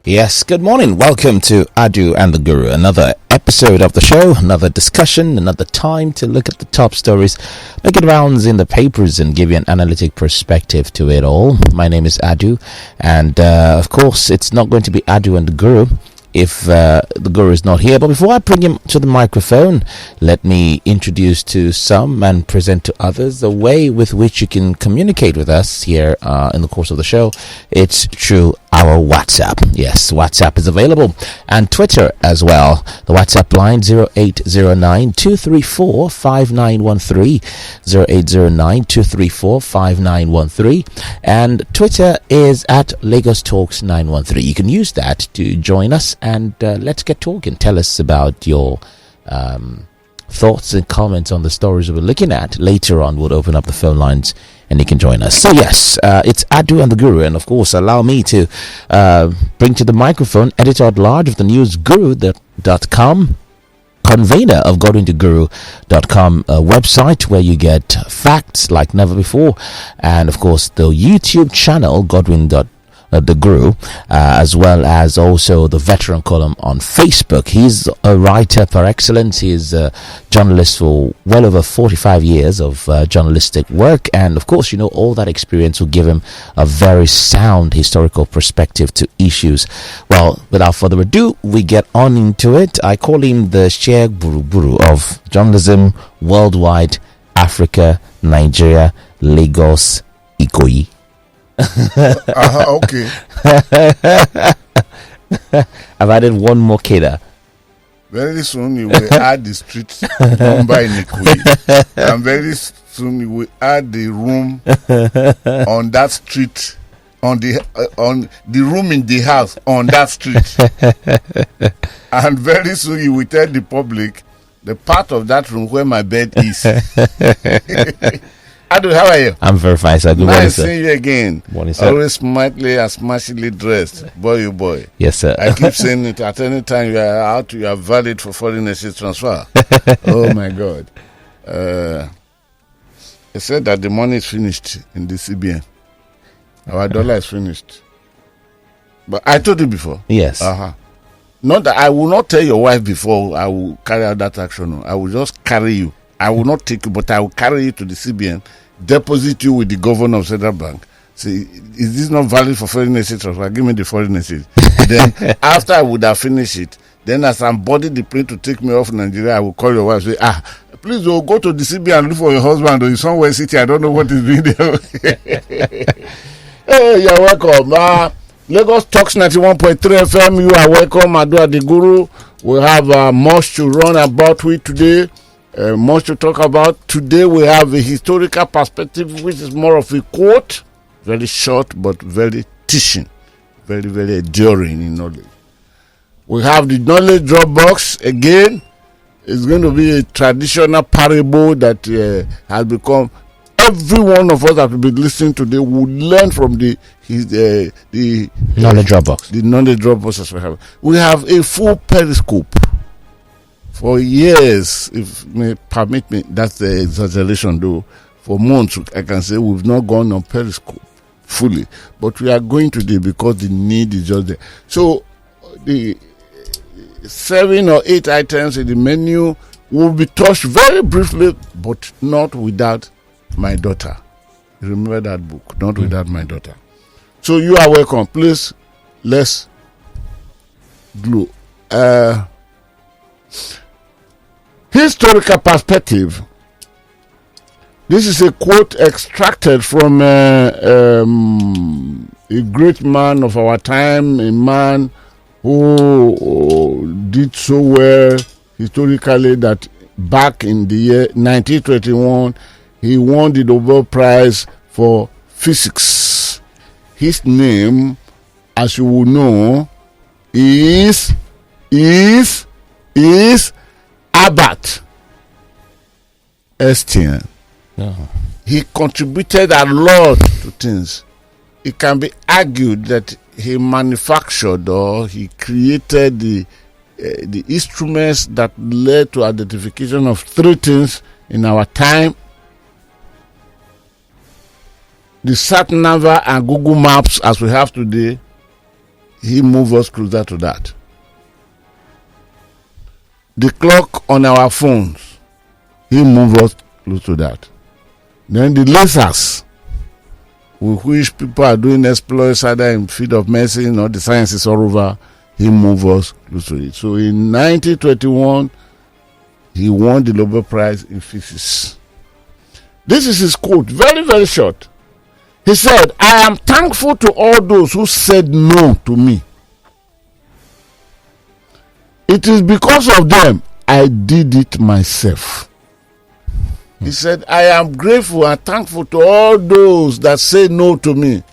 Yes, good morning. Welcome to Adu and the Guru. Another episode of the show, another discussion, another time to look at the top stories, make it rounds in the papers and give you an analytic perspective to it all. My name is Adu, and of course, it's not going to be Adu and the Guru if the Guru is not here. But before I bring him to the microphone, let me introduce to some and present to others the way with which you can communicate with us here in the course of the show. It's through our WhatsApp. Yes, WhatsApp is available, and Twitter as well. The WhatsApp line 0809-234-5913, 0809-234-5913, and Twitter is at Lagos Talks 913. You can use that to join us and let's get talking. Tell us about your thoughts and comments on the stories we're looking at. Later on, we'll open up the phone lines and you can join us. So yes, it's Adu and the Guru, and of course allow me to bring to the microphone editor-at-large of the newsguru.com, convener of godwintheguru.com website, where you get facts like never before, and of course the YouTube channel Godwin the Guru, as well as also the veteran column on Facebook. He's a writer par excellence. He's a journalist for well over 45 years of journalistic work, and of course, you know, all that experience will give him a very sound historical perspective to issues. Well, without further ado, we get on into it. I call him the Sheikh Buruburu of journalism worldwide, Africa, Nigeria, Lagos, Ikoyi. Okay. I've added one more kida. Very soon you will add the street number in Ikoyi, and very soon you will add the room on that street, on the room in the house on that street, and very soon you will tell the public the part of that room where my bed is. Adu, how are you? I'm very fine, sir. Good morning, sir. Nice seeing you again. Morning, sir. Always smartly and smashingly dressed. Boy, you boy. Yes, sir. I keep saying it at any time you are out, you are valid for foreign exchange transfer. Oh, my God. They said that the money is finished in the CBN. Our dollar is finished. But I told you before. Yes. Not that I will not tell your wife before I will carry out that action. I will just carry you. I will not take you, but I will carry you to the CBN, deposit you with the governor of Central Bank. Say, is this not valid for foreign exchange transfer? Give me the foreign exchange. Then, after I would have finished it, then as I'm boarding the plane to take me off Nigeria, I will call your wife and say, please go to the CBN and look for your husband or he's somewhere sitting. I don't know what he's doing there. Hey, you're welcome. Lagos Talks 91.3 FM, you are welcome. Adu and the Guru. We have much to run about with today. Much to talk about. Today we have a historical perspective, which is more of a quote, very short but very teaching, very, very enduring in knowledge. We have the knowledge drop box again. It's going to be a traditional parable that has become. Every one of us that will be listening today will learn from the knowledge drop box. The knowledge drop box as we have. We have a full periscope. For years, if you may permit me, that's the exaggeration though. For months, I can say we've not gone on Periscope fully. But we are going today because the need is just there. So, the 7 or 8 items in the menu will be touched very briefly, but not without my daughter. Remember that book, Not Without My Daughter. So, you are welcome. Please, let's glue. Historical perspective. This is a quote extracted from a great man of our time, a man who did so well historically that back in the year 1921, he won the Nobel Prize for Physics. His name, as you will know, is Albert Einstein. He contributed a lot to things. It can be argued that he manufactured or he created the instruments that led to identification of 3 things in our time: the sat nav and Google Maps as we have today, he moved us closer to that. The clock on our phones, he moved us close to that. Then the lasers, with which people are doing exploits either in field of medicine or the sciences all over, he moved us close to it. So in 1921, he won the Nobel Prize in Physics. This is his quote, very, very short. He said, "I am thankful to all those who said no to me. It is because of them I did it myself." He said, "I am grateful and thankful to all those that say no to me."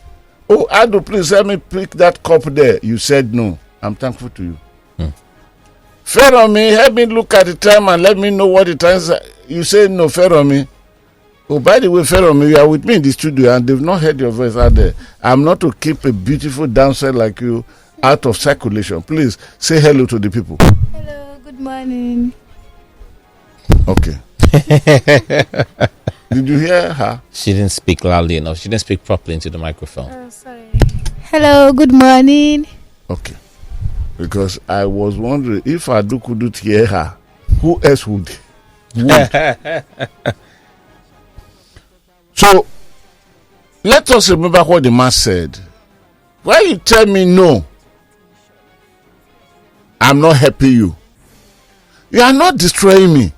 Oh, Ado, please help me pick that cup there. You said no. I'm thankful to you. Fair on me, help me look at the time and let me know what the time is. You say no, fair on me. Oh, by the way, fair on me, you are with me in the studio and they've not heard your voice out there. I'm not to keep a beautiful dancer like you out of circulation. Please say hello to the people. Hello, good morning. Okay. Did you hear her? She didn't speak loudly enough. She didn't speak properly into the microphone. Oh, sorry. Hello, good morning. Okay. Because I was wondering if Adu couldn't hear her, who else would? So, let us remember what the man said. Why you tell me no? I'm not helping you. You are not destroying me.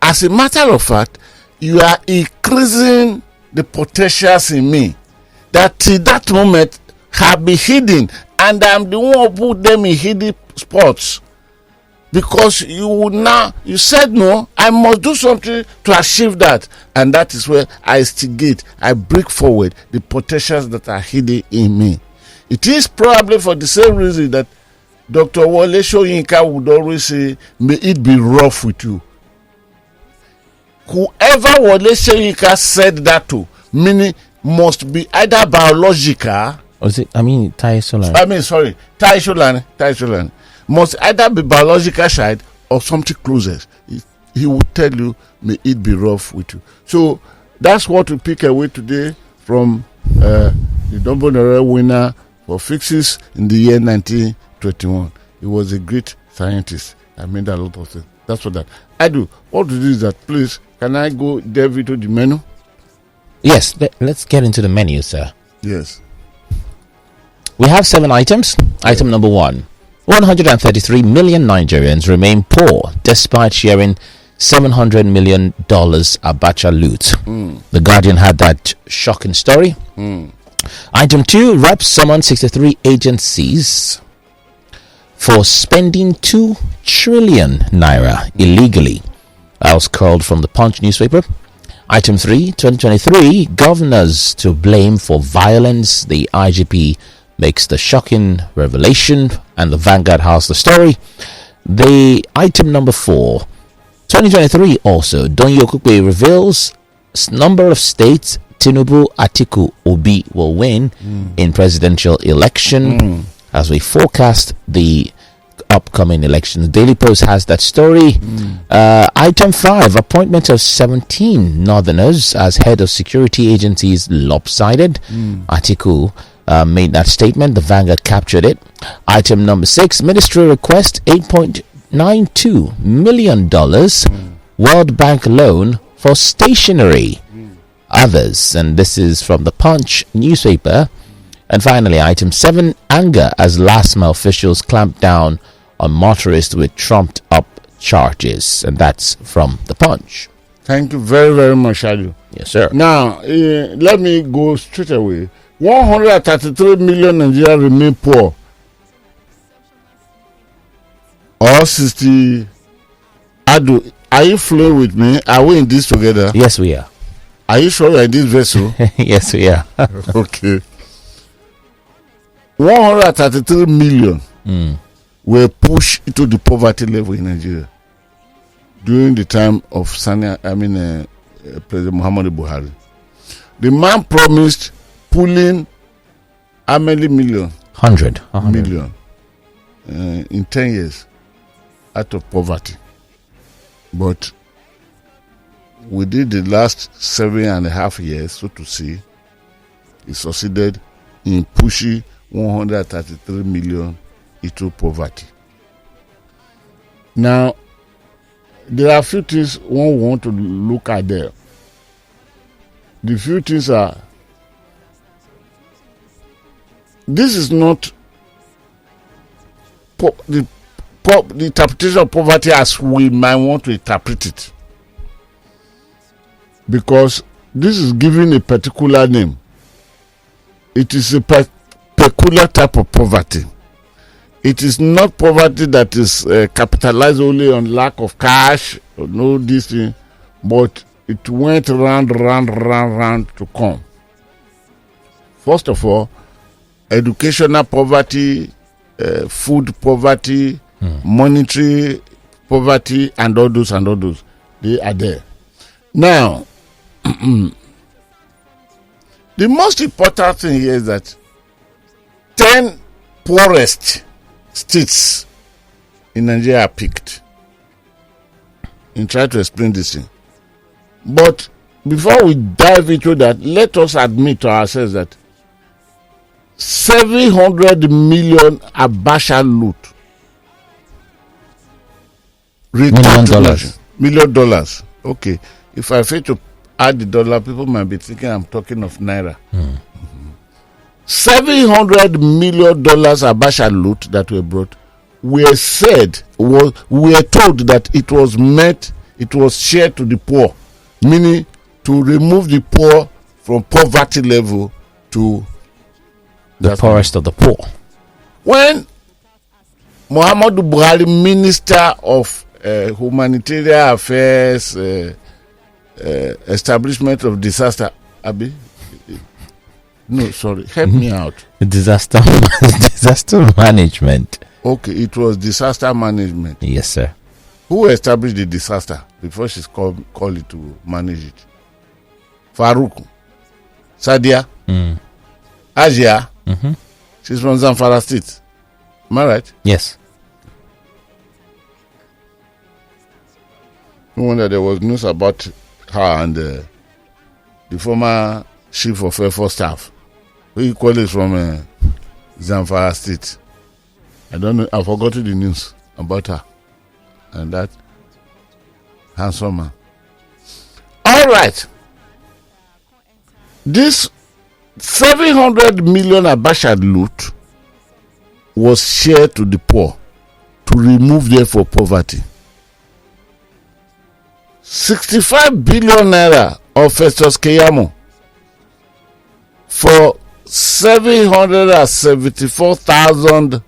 As a matter of fact, you are increasing the potentials in me that till that moment have been hidden, and I'm the one who put them in hidden spots. Because you said no, I must do something to achieve that. And that is where I instigate, I break forward the potentials that are hidden in me. It is probably for the same reason that Dr. Wole Soyinka would always say, may it be rough with you. Whoever Wole Soyinka said that to, meaning must be either biological. Was it? Tai Solani. Tai Solani. Must either be biological side or something closer. He will tell you, may it be rough with you. So that's what we pick away today from the Nobel winner for physics in the year 1921. He was a great scientist. I made a lot of things. That's what that. I do. What to do is that, please, can I go delve into the menu? Yes, let's get into the menu, sir. Yes. We have 7 items. Item number 1. 133 million Nigerians remain poor despite sharing $700 million Abacha loot. The Guardian had that shocking story. Item 2. Reps summon 63 agencies for spending 2 trillion naira illegally. That was called from the Punch newspaper. Item 3. 2023 governors to blame for violence. The IGP makes the shocking revelation, and the Vanguard has the story. The item number 4, 2023 also, Doyin Okupe reveals number of states Tinubu, Atiku, Obi will win in presidential election as we forecast the upcoming elections. Daily Post has that story. Item 5, appointment of 17 northerners as head of security agencies lopsided. Atiku made that statement. The Vanguard captured it. Item number 6, ministry request $8.92 million World Bank loan for stationery. Others, and this is from the Punch newspaper. And finally, item 7, anger as LASTMA officials clamp down on motorists with trumped up charges, and that's from the Punch. Thank you very, very much, Adu. Yes, sir. Now, let me go straight away. 133 million Nigerians remain poor. Or 60. Adu, are you flowing with me? Are we in this together? Yes, we are. Are you sure you're in this vessel? Yes, we are. Okay. 133 million were pushed into the poverty level in Nigeria during the time of President Muhammadu Buhari. The man promised pulling how many million? 100 million in 10 years out of poverty. But within the last 7.5 years, so to say, he succeeded in pushing 133 million into poverty. Now, there are a few things one want to look at there. The few things are, this is not the interpretation of poverty as we might want to interpret it, because this is giving a particular name. It is a peculiar type of poverty. It is not poverty that is capitalized only on lack of cash or no this thing, but it went round to come. First of all, educational poverty, food poverty, monetary poverty, and all those, they are there. Now, the most important thing here is that 10 poorest states in Nigeria are picked in trying to explain this thing. But before we dive into that, let us admit to ourselves that 700 million Abacha loot. $1 million. Okay. If I fail to add the dollar, people might be thinking I'm talking of naira. $700 million Abacha loot that were brought we were told that it was shared to the poor, meaning to remove the poor from poverty level to the poorest of the poor. When Muhammadu Buhari, Minister of Humanitarian Affairs, Establishment of Disaster, help me out. Disaster management. Okay, it was disaster management. Yes, sir. Who established the disaster before she's called it to manage it? Farouk, Sadia, Asia. She's from Zamfara State. Am I right? Yes. No wonder there was news about her and the former chief of Air Force Staff, who equally is from Zamfara State. I don't know. I've forgotten the news about her and that handsome man. All right. This 700 million Abacha loot was shared to the poor to remove them from poverty. 65 billion naira of Festus Keyamo for 774,000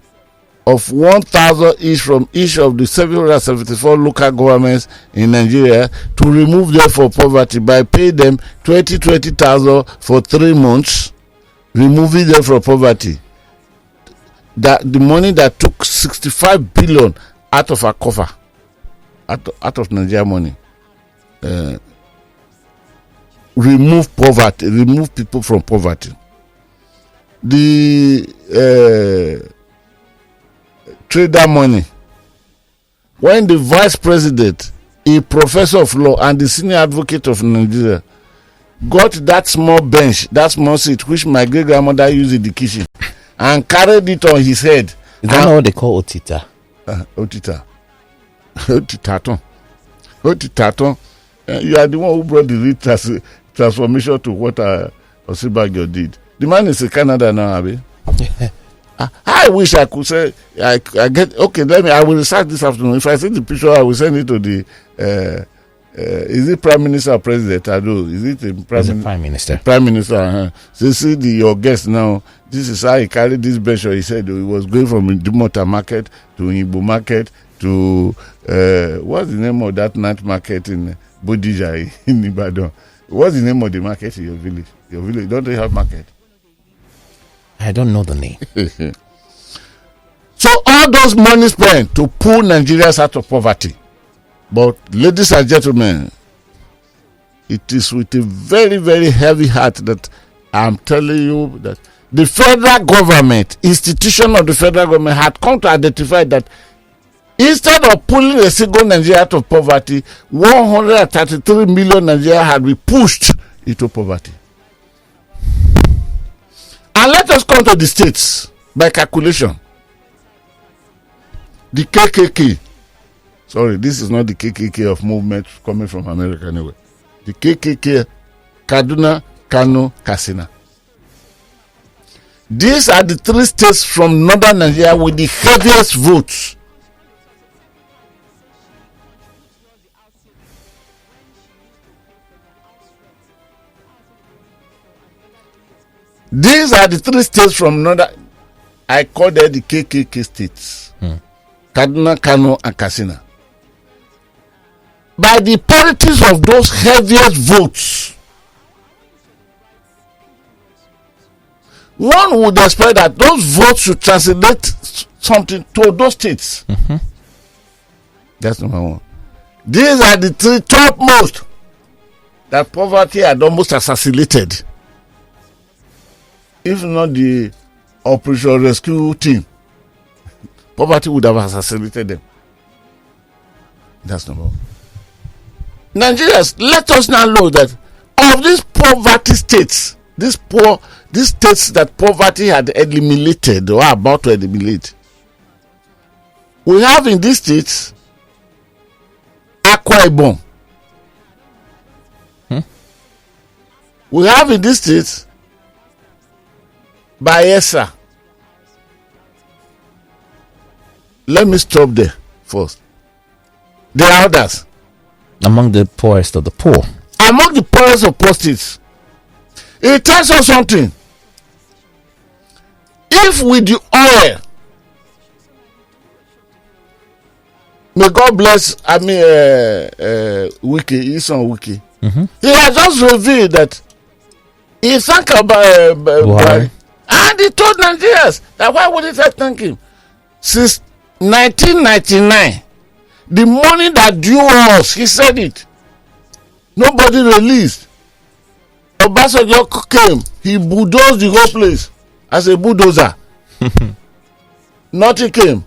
of 1,000 each from each of the 774 local governments in Nigeria to remove them from poverty by paying them 20,000 for 3 months, removing them from poverty. That the money that took 65 billion out of our cover, out of Nigeria money, remove poverty, remove people from poverty. The trader money, when the vice president, a professor of law and the senior advocate of Nigeria, got that small bench, that small seat which my great grandmother used in the kitchen and carried it on his head. Is that what they call Otita? Otitaton. You are the one who brought the transformation to what Osibajo did. The man is in Canada now, Abi. I wish I could say I get okay. I will research this afternoon. If I see the picture, I will send it to the. Is it Prime Minister or President? I do. Is it the Prime Minister? Prime Minister. So see your guest now. This is how he carried this bench. He said he was going from Dumota Market to Igbo Market to what's the name of that night market in Bodija in Ibadan? What's the name of the market in your village? Your village don't they have market? I don't know the name. So all those money spent to pull Nigerians out of poverty. But ladies and gentlemen, it is with a very, very heavy heart that I'm telling you that the federal government, institution of the federal government had come to identify that instead of pulling a single Nigeria out of poverty, 133 million Nigeria had been pushed into poverty. And let us come to the states. by calculation. The KKK. Sorry, this is not the KKK of movement coming from America anyway. The KKK, Kaduna, Kano, Katsina. These are the 3 states from northern Nigeria with the heaviest votes. These are the 3 states from northern. I call them the KKK states. Kaduna, Kano, and Katsina. By the parities of those heaviest votes, one would expect that those votes should translate something to those states. That's number one. These are the 3 topmost that poverty had almost assassinated. If not the Operation Rescue Team, poverty would have assassinated them. That's number one. Nigerians, let us now know that of these poverty states, these states that poverty had eliminated or are about to eliminate, we have in these states Akwa Ibom. We have in these states Bayelsa. Let me stop there first. There are others. Among the poorest of the poor. Among the poorest of poor states. It tells us something. If with the oil, may God bless, Wiki, Ison Wiki. He has just revealed that he thanked about and he told Nigerians that why would he thank him? Since 1999, the money that due us, he said it. Nobody released. Obasanjo came, he bulldozed the whole place as a bulldozer. Nothing came.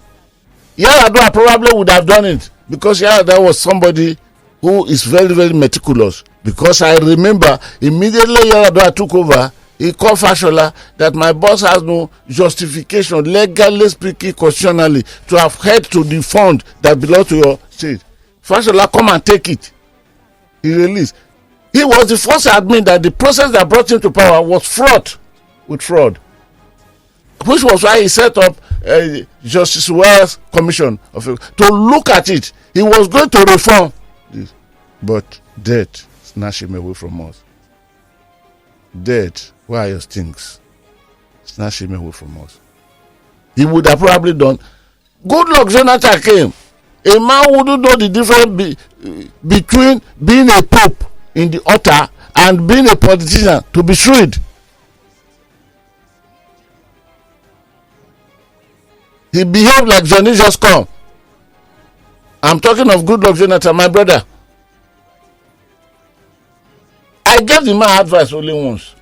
Yaradua probably would have done it because Yaradua was somebody who is very, very meticulous. Because I remember immediately Yaradua took over, he called Fashola that my boss has no justification, legally speaking, constitutionally, to have head to the fund that belongs to your state. Fashola, come and take it. He released. He was the first to admit that the process that brought him to power was fraught with fraud, which was why he set up Justice Wells Commission to look at it. He was going to reform this, but death snatched him away from us. Death, where are your stings? Snatched him away from us. He would have probably done. Good luck, Jonathan came. A man wouldn't know the difference between being a pope in the altar and being a politician to be shrewd. He behaved like Johnny just come. I'm talking of Good Luck Jonathan, my brother. I gave the man advice only once.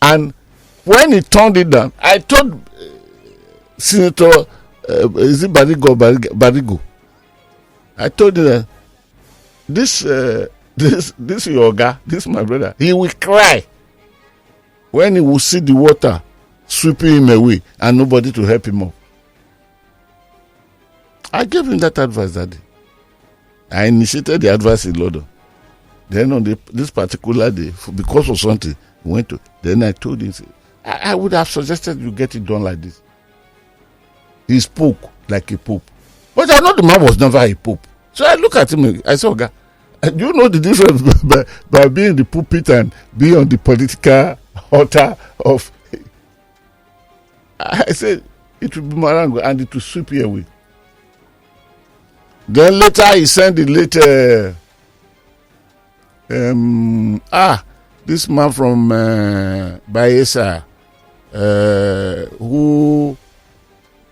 And when he turned it down, I told Senator is it Barigo? I told him that this yoga, this my brother, he will cry when he will see the water sweeping him away and nobody to help him up. I gave him that advice that day. I initiated the advice in London. Then on this particular day, because of something, he went to. Then I told him, I would have suggested you get it done like this. He spoke like a pope. But I know the man was never a pope. So I look at him, I said, "Okay, do you know the difference by being in the pulpit and being on the political altar of..." I said, it will be Marango and it will sweep you away. Then later he sent the later, this man from Bayelsa, who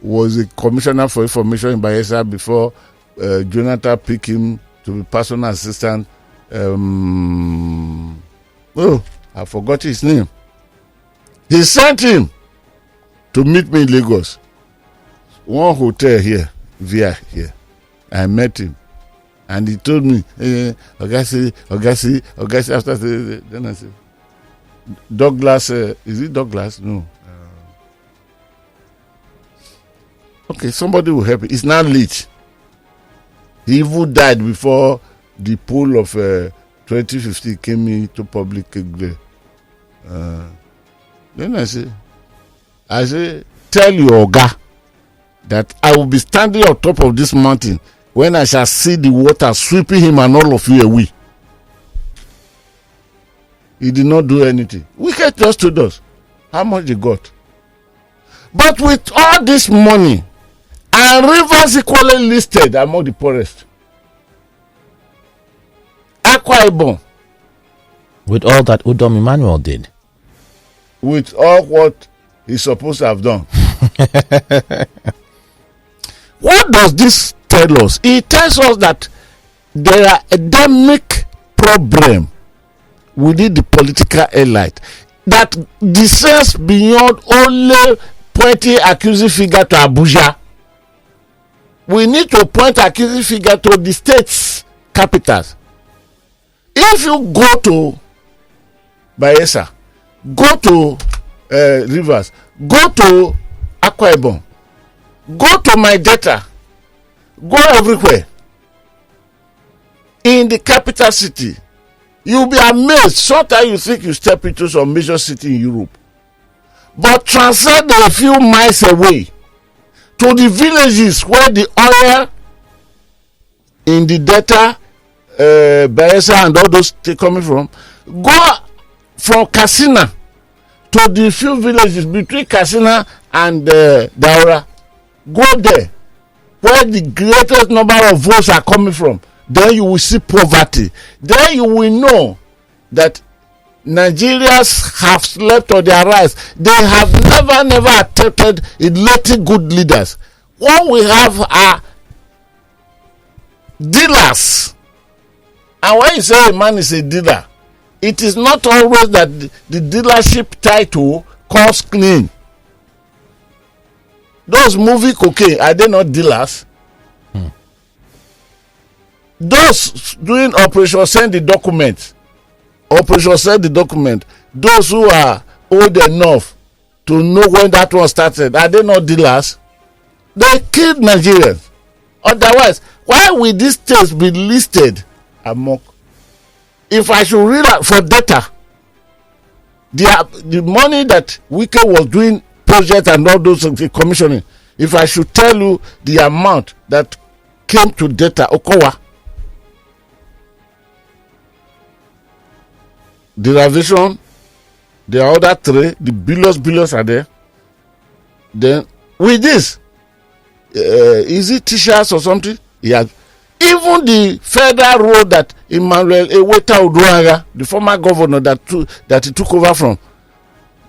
was a commissioner for information in Bayelsa before Jonathan picked him to be personal assistant. I forgot his name. He sent him to meet me in Lagos. One hotel here, via here. I met him. And he told me, Ogasi, after then I said, Douglas, is it Douglas? No. Okay, somebody will help you. It's not late. He even died before the poll of 2015 came into public. Then I say, tell your Oga that I will be standing on top of this mountain when I shall see the water sweeping him and all of you away. He did not do anything. Wicked just told us how much he got. But with all this money, and rivers equally listed among the poorest. Akwa Ibom. With all that Udom Emmanuel did. With all what he's supposed to have done. What does this tell us? It tells us that there are endemic problem within the political elite that descends beyond only pointing accusing finger to Abuja. We need to point accusing finger to the states capitals. If you go to Bayelsa, go to Rivers, go to Akwa Ibom, go to my data, go everywhere in the capital city, you'll be amazed. Sometimes you think you step into some major city in Europe, but transcend a few miles away to the villages where the oil in the delta, Bayelsa and all those coming from, go from Katsina to the few villages between Katsina and Daura. Go there where the greatest number of votes are coming from. Then you will see poverty. Then you will know that Nigerians have slept on their rights. They have never attempted electing good leaders. What we have are dealers. And when you say a man is a dealer, it is not always that the dealership title comes clean. Those movie cocaine, are they not dealers? Those doing Operation Send the Document, those who are old enough to know when that one started, are they not dealers? They killed Nigerians. Otherwise, why will these states be listed among? If I should read out for data, the money that Wike was doing projects and all those commissioning, if I should tell you the amount that came to data Okowa, derivation, the other three, the billions are there. Then with this, is it teachers or something? Yeah. Even the federal road that Emmanuel Eweta Oduaga, the former governor that he took over from,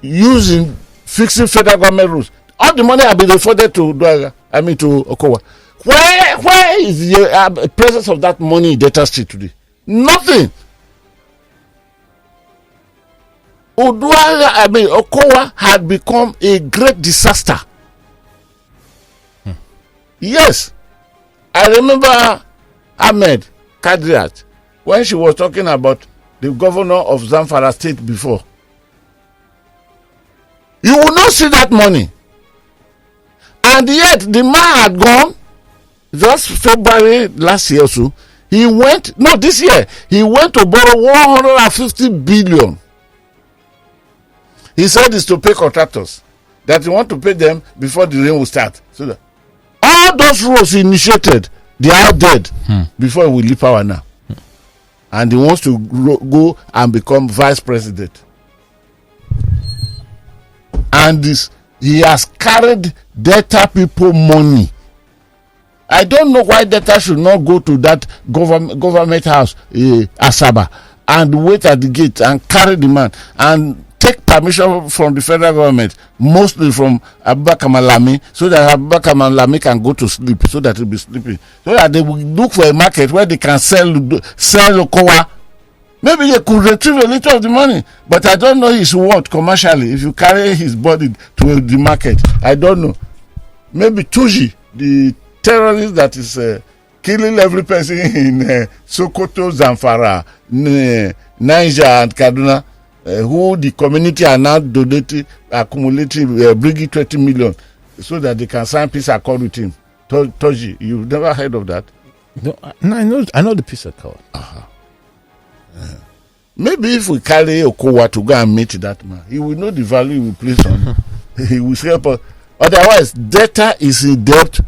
using fixing federal government rules, all the money have been afforded to Oduaga. I mean to Okowa. Where is the presence of that money in Delta State today? Nothing. Okowa had become a great disaster. Yes. I remember Ahmed Kadriat when she was talking about the governor of Zamfara State before. You will not see that money. And yet the man had gone just February last year or so. This year, he went to borrow 150 billion. He said it's to pay contractors, that he want to pay them before the rain will start. So that all those roads he initiated, they are dead before he will leave power now. And he wants to go and become vice president. And he has carried Delta people money. I don't know why Delta should not go to that government house, Asaba, and wait at the gate and carry the man and take permission from the federal government, mostly from Abacha Malami, so that Abacha Malami can go to sleep, so that he'll be sleeping, so that they will look for a market where they can sell Okowa. Maybe they could retrieve a little of the money, but I don't know his worth commercially. If you carry his body to the market, I don't know. Maybe Tuji, the terrorist that is killing every person in Sokoto, Zamfara, Niger, and Kaduna, who the community are now donating, accumulating, bringing 20 million. so that they can sign peace accord with him. Toji, you've never heard of that? No, I know the peace accord. Maybe if we carry Okowa to go and meet that man, he will know the value he will place on. He will help us. Otherwise, debtor is in debt.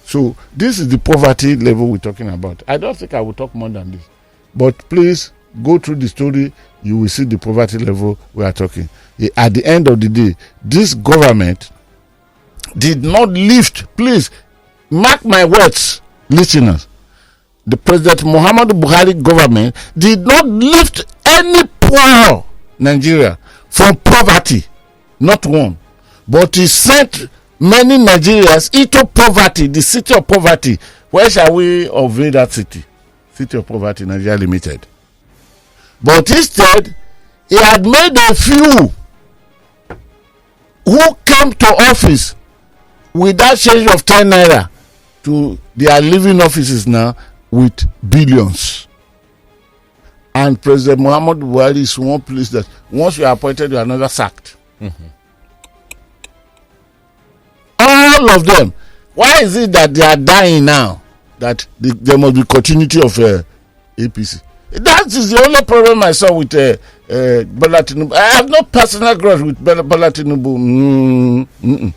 So this is the poverty level we're talking about. I don't think I will talk more than this. But please go through the story. You will see the poverty level we are talking. At the end of the day, this government did not lift. Please mark my words, listeners. The President Muhammadu Buhari government did not lift any poor Nigeria from poverty, not one, but he sent many Nigerians into poverty, the city of poverty. Where shall we unveil that city? City of Poverty, Nigeria Limited. But instead, he had made a few who came to office with that change of 10 naira to their living offices now with billions. And President Muhammad Buhari is one place that once you are appointed, you are never sacked. All of them. Why is it that they are dying now? That there must be continuity of APC. That is the only problem I saw with Bola Tinubu. I have no personal grudge with Bola Tinubu.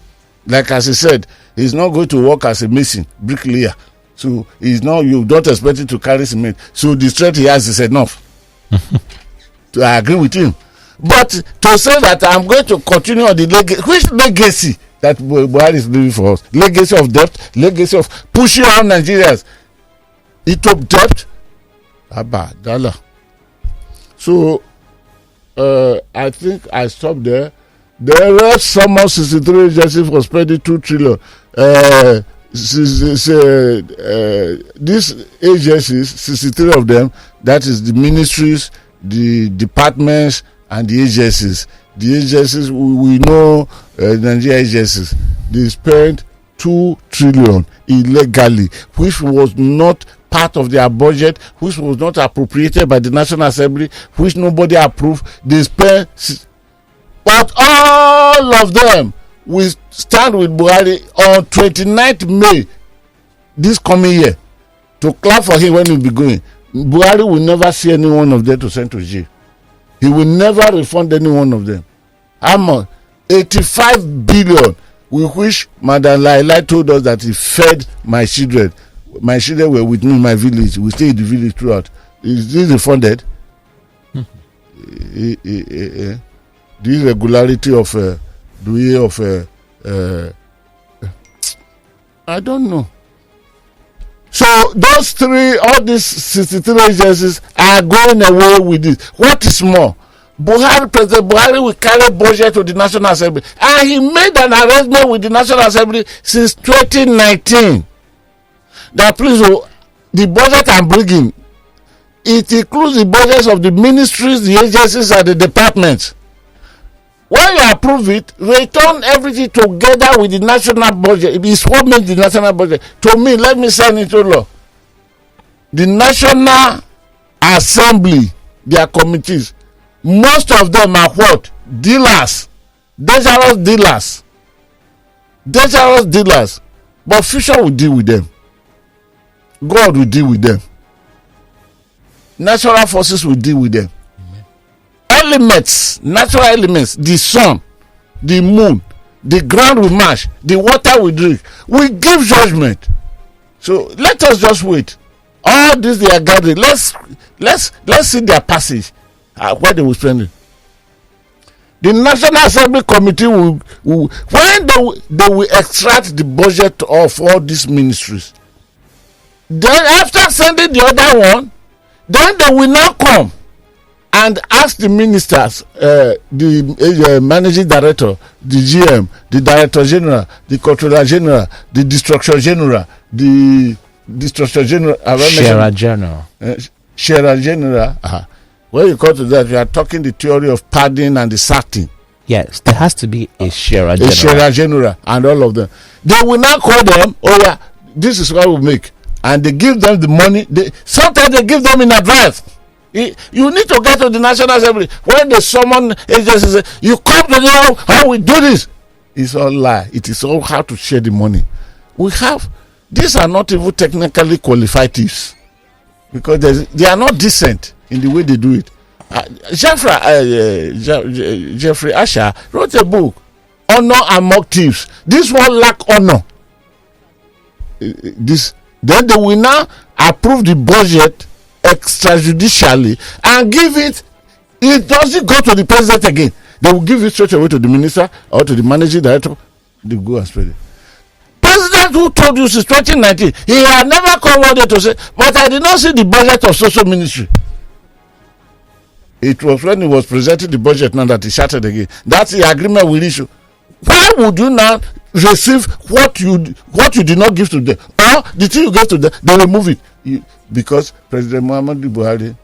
Like as he said, he's not going to work as a mason, bricklayer. So he's not. You don't expect him to carry cement. So the strength he has is enough. So I agree with him. But to say that I'm going to continue on the legacy, which legacy that Buhari is leaving for us? Legacy of debt, legacy of pushing on Nigerians into debt. Dollar. So I think I stopped there. The rest summon 63 agencies for spending 2 trillion. These agencies, 63 of them, that is the ministries, the departments, and the agencies. The agencies, we know Nigeria agencies, they spent 2 trillion illegally, which was not part of their budget, which was not appropriated by the National Assembly, which nobody approved. They spent, but all of them will stand with Buhari on 29th May this coming year to clap for him when he will be going. Buhari will never see any one of them to send to jail. He will never refund any one of them. How much? 85 billion, with which Madam Laila told us that he fed my children. My children were with me in my village. We stay in the village throughout. Is this refunded? The irregularity of the way of I don't know. So those three, all these 63 agencies are going away with this. What is more, President Buhari will carry budget to the National Assembly, and he made an arrangement with the National Assembly since 2019. That please, the budget I'm bringing, it includes the budgets of the ministries, the agencies, and the departments. When you approve it, return everything together with the national budget. It is what makes the national budget. To me, let me sign into law. The National Assembly, their committees, most of them are what? Dealers. Dangerous dealers. Dangerous dealers. But future will deal with them. God will deal with them. Natural forces will deal with them. Elements, natural elements, the sun, the moon, the ground we march, the water we drink, we give judgment. So let us just wait. All this they are gathering. Let's see their passage. Where they will spend it. The National Assembly Committee will when they will extract the budget of all these ministries. Then after sending the other one, then they will now come and ask the ministers, the managing director, the GM, the director general, the controller general, the distructor general, the distructor general, sharer general. When you come to that, you are talking the theory of padding and the sacking. Yes, there has to be a sharer general. A sharer general and all of them. They will now call them, oh yeah, this is what we make. And they give them the money. Sometimes they give them in advance. You need to get to the National Assembly. When they summon agencies, you come to know how we do this. It's all lie. It is all how to share the money. These are not even technically qualified thieves because they are not decent in the way they do it. Jeffrey Asher wrote a book, Honor Among Thieves. This one lack honor. Then they will now approve the budget extrajudicially and give it. It doesn't go to the president again. They will give it straight away to the minister or to the managing director. They go and spread it. President who told you since 2019, he had never come one day to say, but I did not see the budget of social ministry. It was when he was presenting the budget now that he shouted again. That's the agreement we issue. Why would you now receive what you did not give to them, or the thing you gave to them, they remove it? Because President Muhammadu Buhari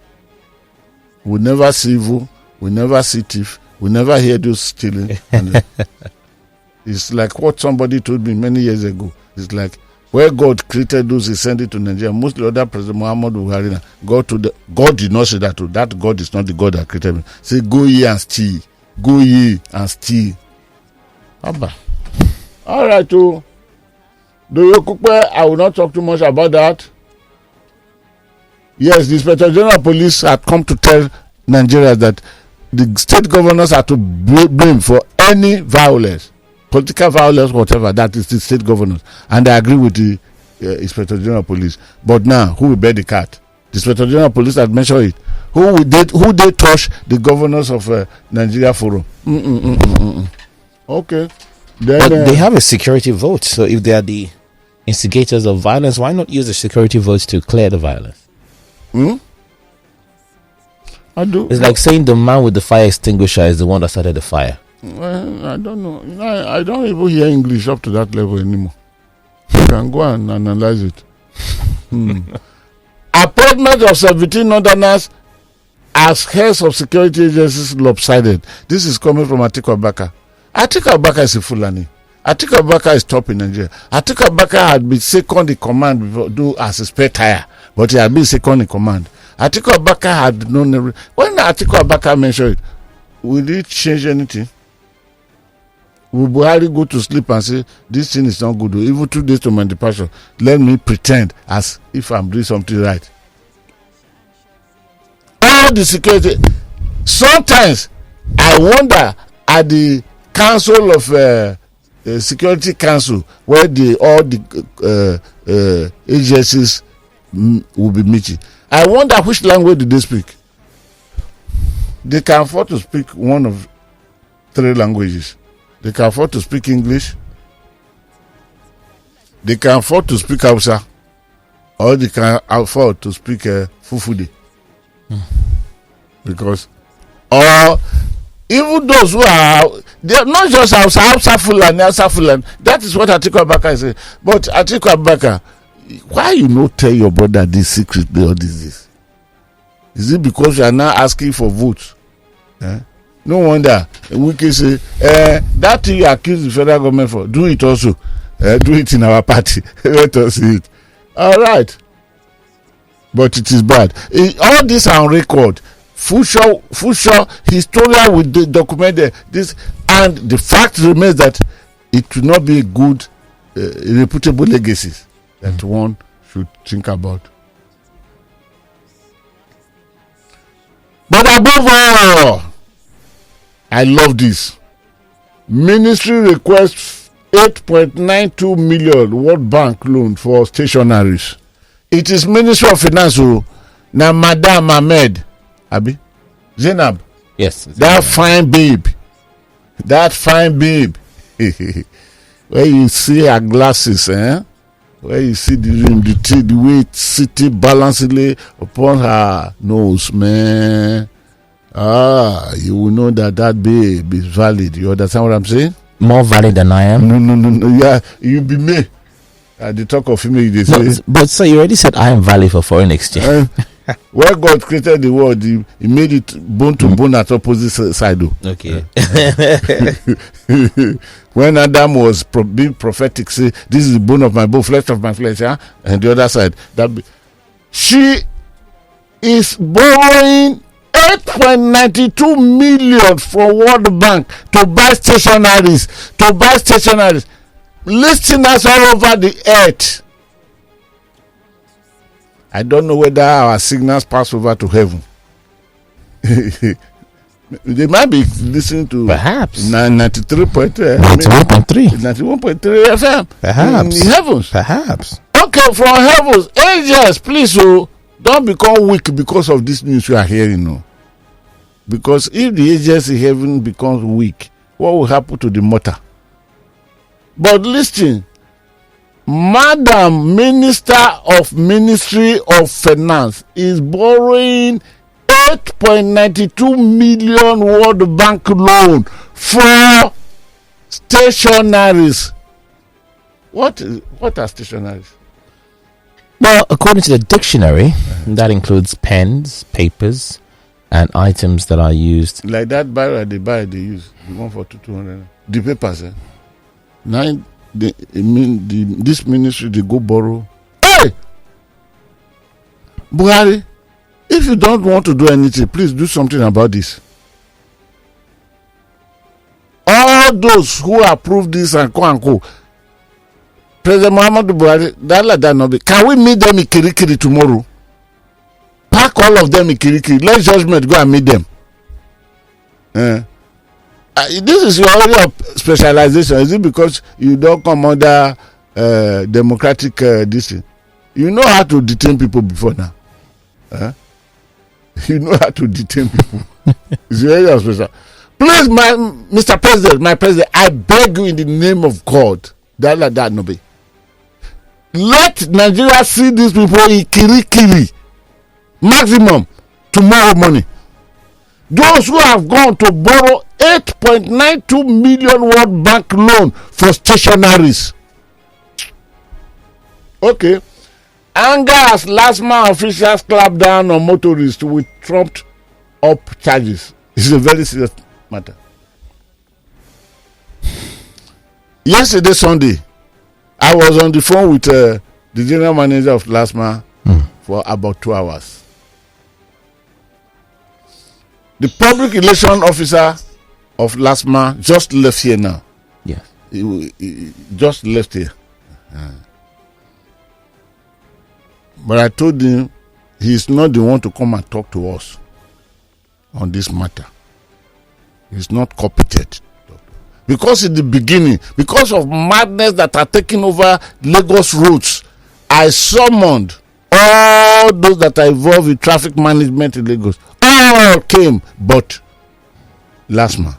will never see evil, will never see thief, will never hear those stealing. It's like what somebody told me many years ago. It's like where God created those, he sent it to Nigeria. Mostly other President Muhammadu Buhari, God did not say that. That God is not the God that created me. Say, go ye and steal. Go ye and steal. Abba. All right, too. Doyin Okupe, I will not talk too much about that. Yes, the Inspector General of Police had come to tell Nigerians that the state governors are to blame for any violence, political violence, whatever. That is the state governors, and I agree with the Inspector General of Police. But now, who will bear the cat? The Inspector General of Police had mentioned it. Who they touch the governors of Nigeria Forum? Okay. Then, but they have a security vote, so if they are the instigators of violence, why not use the security votes to clear the violence? I do. It's like saying the man with the fire extinguisher is the one that started the fire. Well, I don't know. I don't even hear English up to that level anymore. You can go and analyze it. Appointment of 17 Northerners as heads of security agencies lopsided. This is coming from Atiku Abacha. Atiku Abacha is a Fulani. Atiku Abacha is top in Nigeria. Atiku Abacha had been second in command before, do as a spare tire, but he had been second in command. Atiku Abacha had known everything. When Atiku Abacha mentioned it, will it change anything? Will Buhari go to sleep and say, this thing is not good? Even 2 days to my departure, let me pretend as if I'm doing something right. All the security. Sometimes I wonder at the Council of Security Council where all the agencies will be meeting. I wonder which language do they speak. They can afford to speak one of 3 languages. They can afford to speak English. They can afford to speak Hausa, or they can afford to speak Fufude. Because, or even those who are, they are not just Hausa Fulani. That is what Atiku Abubakar is saying. But Atiku Abubakar, why you not tell your brother this secretly or this? Is it because you are now asking for votes? No wonder we can say that thing you accuse the federal government for, do it also. Do it in our party. Let us see it. All right. But it is bad. All this are on record. Future historian will document this, and the fact remains that it will not be a good, reputable legacy that one should think about. But above all, I love this. Ministry requests 8.92 million World Bank loan for stationaries. It is Ministry of Finance who now Madam Ahmed Abi Zainab. Yes. That fine babe. Where you see her glasses, where you see the rim, the way it's sitting balancedly upon her nose, man. You will know that babe is valid. You understand what I'm saying? More valid than I am? No. Yeah, you be me. At the talk of female, they say. But sir, you already said I am valid for foreign exchange. Where God created the world, he made it bone to bone at opposite side. Okay. When Adam was being prophetic, say, this is the bone of my bone, flesh of my flesh, and the other side. She is borrowing 8.92 million from World Bank to buy stationaries. Listeners all over the earth. I don't know whether our signals pass over to heaven. They might be listening to perhaps 93.3 FM. Perhaps in heavens. Perhaps. Okay, from heavens, angels, please, don't become weak because of this news you are hearing. No, because if the angels in heaven becomes weak, what will happen to the mortal? But listen, Madam Minister of Ministry of Finance is borrowing 8.92 million World Bank loan for stationaries. What are stationaries? Well, according to the dictionary, that includes pens, papers, and items that are used. Like that barrel they use the one for 200. The papers, now this ministry they go borrow. Hey, Buhari, if you don't want to do anything, please do something about this. All those who approve this and co. President Muhammadu Buhari, that not be. Can we meet them in Kirikiri tomorrow? Pack all of them in Kirikiri. Let judgment go and meet them. This is your area of specialization. Is it because you don't come under democratic this thing? You know how to detain people before now. You know how to detain people. It's your area of special. Please, Mr. President, my president, I beg you in the name of God, that no be. Let Nigeria see these people in Kirikiri. Maximum tomorrow morning. Those who have gone to borrow 8.92 million World Bank loan for stationaries. Okay. Anger as LASTMA officials clap down on motorists with trumped up charges. It's a very serious matter. Yesterday, Sunday, I was on the phone with the general manager of LASTMA for about 2 hours. The public relation officer of LASTMA just left here now. Yes. He just left here. But I told him he's not the one to come and talk to us on this matter. He's not competent. Because in the beginning, because of madness that are taking over Lagos roads, I summoned all those that are involved in traffic management in Lagos. All came, but LASTMA.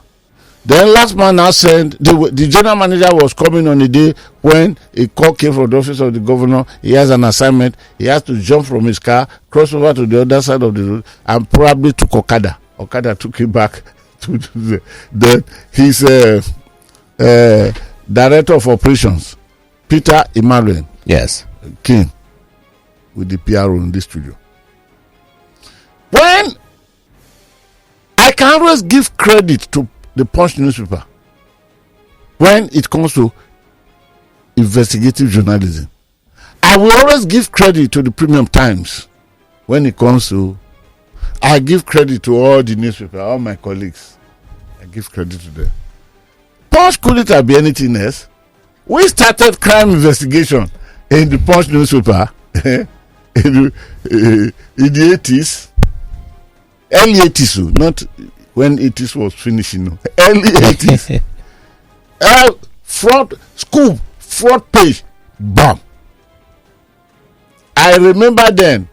Then LASTMA now sent, the general manager was coming on a day when a call came from the office of the governor. He has an assignment. He has to jump from his car, cross over to the other side of the road, and probably took Okada. Okada took him back to his director of operations, Peter Emmanuel. Yes. Came with the PRO in this studio. When I can always give credit to the Punch newspaper when it comes to investigative journalism. I will always give credit to the Premium Times when it comes to. I give credit to all the newspaper, all my colleagues. I give credit to them. Punch couldn't have been anything else. We started crime investigation in the Punch newspaper in the 80s, early 80s, not when 80s was finishing, early 80s. Front page, bam. I remember then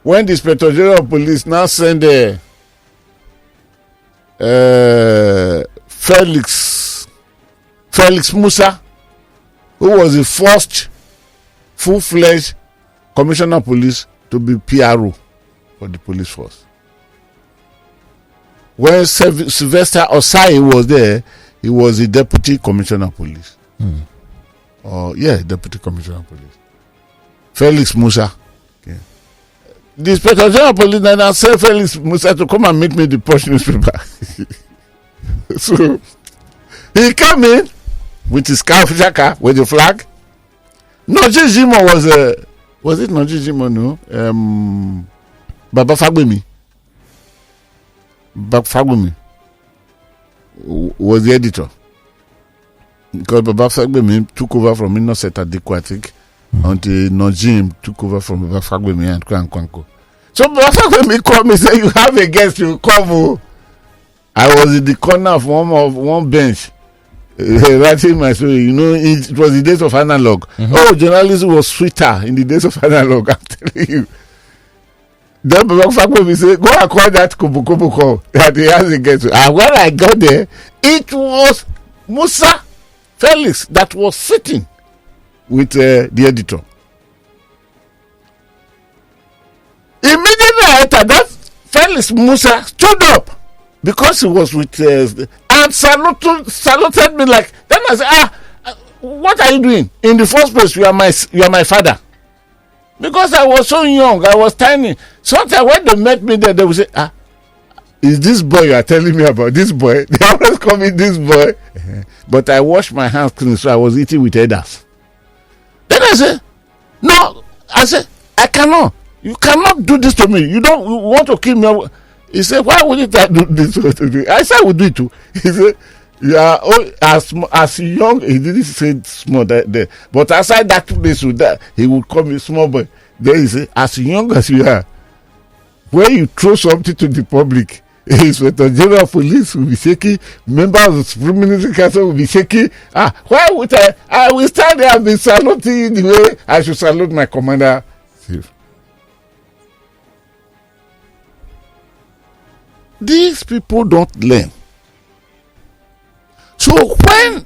when the Inspector General of Police now sent Felix Musa, who was the first full-fledged commissioner of police to be PRO for the police force. When Sylvester Osai was there, he was the deputy commissioner of police. Deputy commissioner of police. Felix Musa. Okay. The Inspector General of Police now sent Felix Musa to come and meet me the Punch newspaper. So he came in with his official car with the flag. Noji Jimo was it Noji Jimo? No. Baba Fagbemi. Baba Fagbemi was the editor. Because Baba Fagbemi took over from Innocent Adeku, I think, until Najim took over from Baba Fagbemi and Kwanko. So Baba Fagbemi called me and said, "You have a guest, you come." Oh. I was in the corner of one bench, writing my story. It was the days of analog. Oh, journalism was sweeter in the days of analog, I'm telling you. Then Baba Fagbemi said, "Go and call that Kubukubu that he has a guest." And when I got there, it was Musa Felix that was sitting with the editor. Immediately I entered, that Felix Musa stood up because he was with and saluted me like. Then I said, what are you doing? In the first place, you are my father. Because I was so young, I was tiny. Sometimes when they met me there, they would say, is this boy you are telling me about? This boy? They always call me this boy. But I washed my hands clean, so I was eating with elders. Then I said, no. I said, I cannot. You cannot do this to me. You want to kill me. He said, why wouldn't I do this to you? I said, I would do it too. He said, you are as young. He didn't say small there. But outside that place, he would call me small boy. Then he said, as young as you are, when you throw something to the public, Inspector General of Police will be shaking, members of the Supreme Military Council will be shaking. Why would I will stand there and be saluting the way I should salute my commander. These people don't learn. So when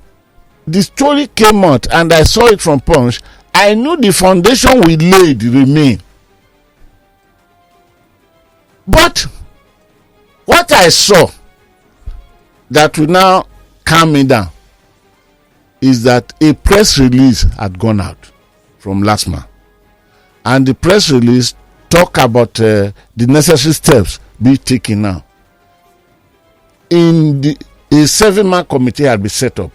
the story came out and I saw it from Punch, I knew the foundation we laid remain. But what I saw that will now calm me down is that a press release had gone out from LASTMA, and the press release talk about the necessary steps be taken now. A 7-man committee had been set up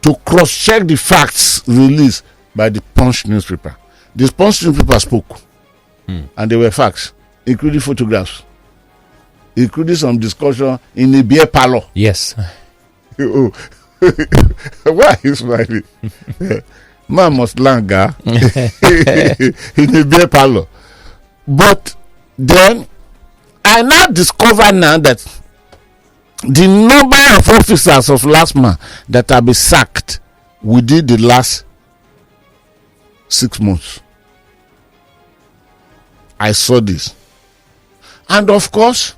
to cross-check the facts released by the Punch newspaper. The Punch newspaper spoke, and there were facts, including photographs, including some discussion in a beer parlor. Yes. Why are you smiling? Man must langa in a beer parlor. But then I now discover now that the number of officers of LASTMA that have been sacked within the last 6 months. I saw this. And of course,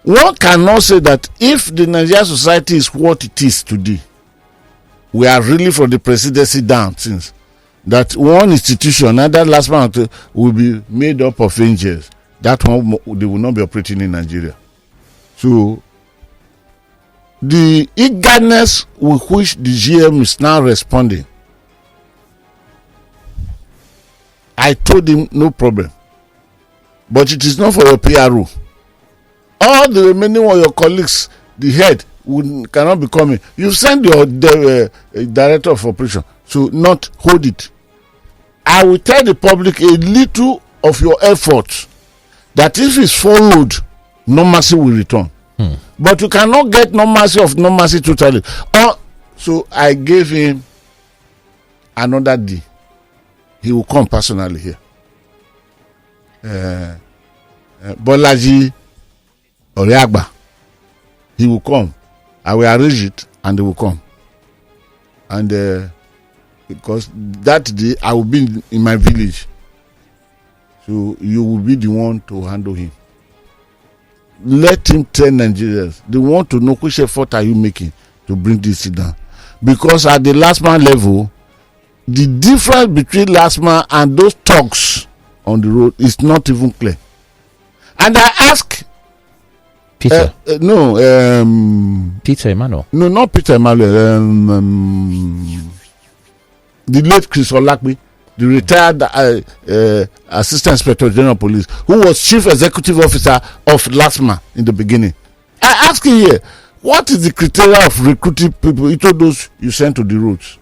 one cannot say that if the Nigerian society is what it is today, we are really from the presidency down since that one institution, another LASTMA, will be made up of angels. That one, they will not be operating in Nigeria. So the eagerness with which the GM is now responding, I told him no problem, but it is not for your PRO. All the remaining of your colleagues, the head cannot be coming. You send your director of operation to not hold it. I will tell the public a little of your efforts that if it's followed, no mercy will return. But you cannot get no mercy of no mercy totally. So I gave him another day. He will come personally here. Bolaji Oriagba. He will come. I will arrange it and he will come. And because that day I will be in my village. So you will be the one to handle him. Let him tell Nigerians. They want to know which effort are you making to bring this down. Because at the LASTMA level, the difference between LASTMA and those thugs on the road is not even clear. And I ask Peter. Peter Emmanuel. No, not Peter Emmanuel. The late Chris Olakbi, the retired Assistant Inspector General of Police, who was Chief Executive Officer of LASTMA in the beginning. I ask him here, what is the criteria of recruiting people into those you send to the roads?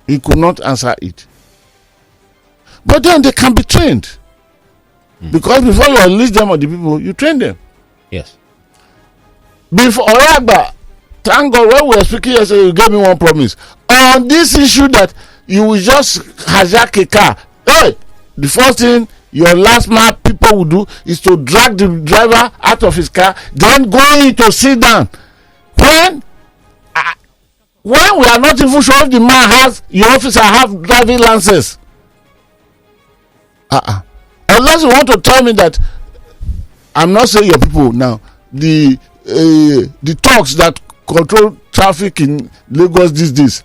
He could not answer it. But then they can be trained. Because before you unleash them on the people, you train them. Yes. Before Oyagba, thank God, when we were speaking yesterday, you gave me one promise on this issue that you will just hijack a car. Hey, the first thing your LASTMA people will do is to drag the driver out of his car, then go in to sit down. When we are not even sure if the man has, your officer have driving license. Unless you want to tell me that, I'm not saying your people now, the talks that control traffic in Lagos these days,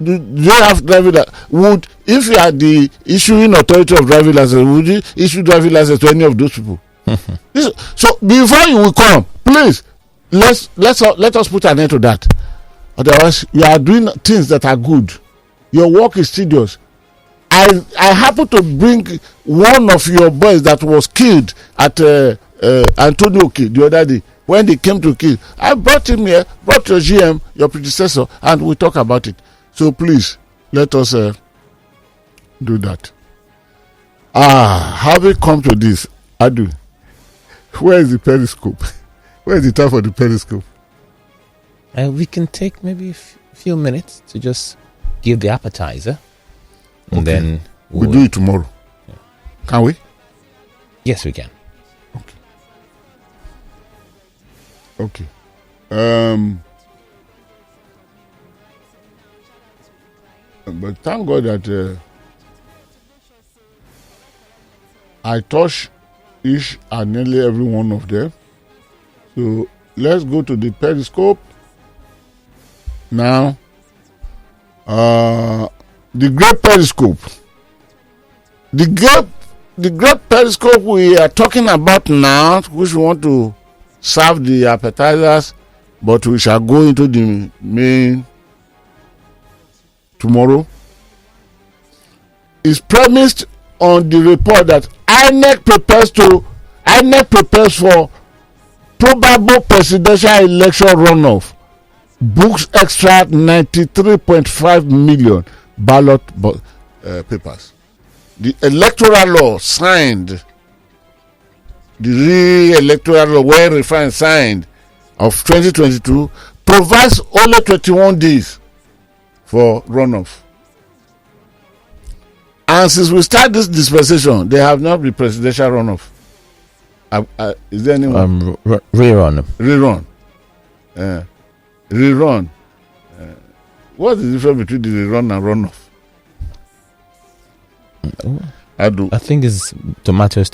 do they have driving license? If you are the issuing authority of driving license, would you issue driving license to any of those people? So before you will come, please let us put an end to that. Otherwise, you are doing things that are good. Your work is tedious. I happen to bring one of your boys that was killed at Antonio Oke the other day when they came to kill. I brought him here, brought your GM, your predecessor, and we talk about it. So please let us do that. Having come to this, Adu, where is the periscope? Where is the time for the periscope? We can take maybe a few minutes to just give the appetizer. And then we'll do it tomorrow. Yeah. Can we? Yes, we can. Okay. But thank God that I touch each and nearly every one of them. So let's go to the periscope now. The great periscope. The great periscope we are talking about now, which we want to serve the appetizers, but we shall go into the main tomorrow, is premised on the report that INEC prepares for probable presidential election runoff, books extra 93.5 million ballot papers. The electoral law signed, the re-electoral law well refined signed of 2022 provides only 21 days for runoff. And since we start this dispensation, there have not been presidential runoff. Is there anyone? Rerun. Rerun. What is the difference between the rerun and runoff? I think it's tomatoes.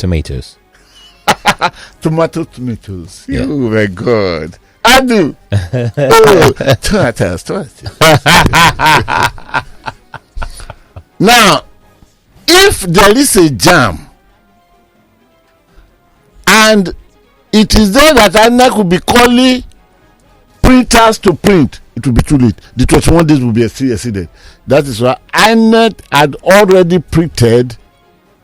Tomatoes. Yeah. Oh my God. Tomatoes. Now, if there is a jam and it is there that INEC will be calling printers to print, it will be too late. The 21 days will be exceeded. That is why INEC had already printed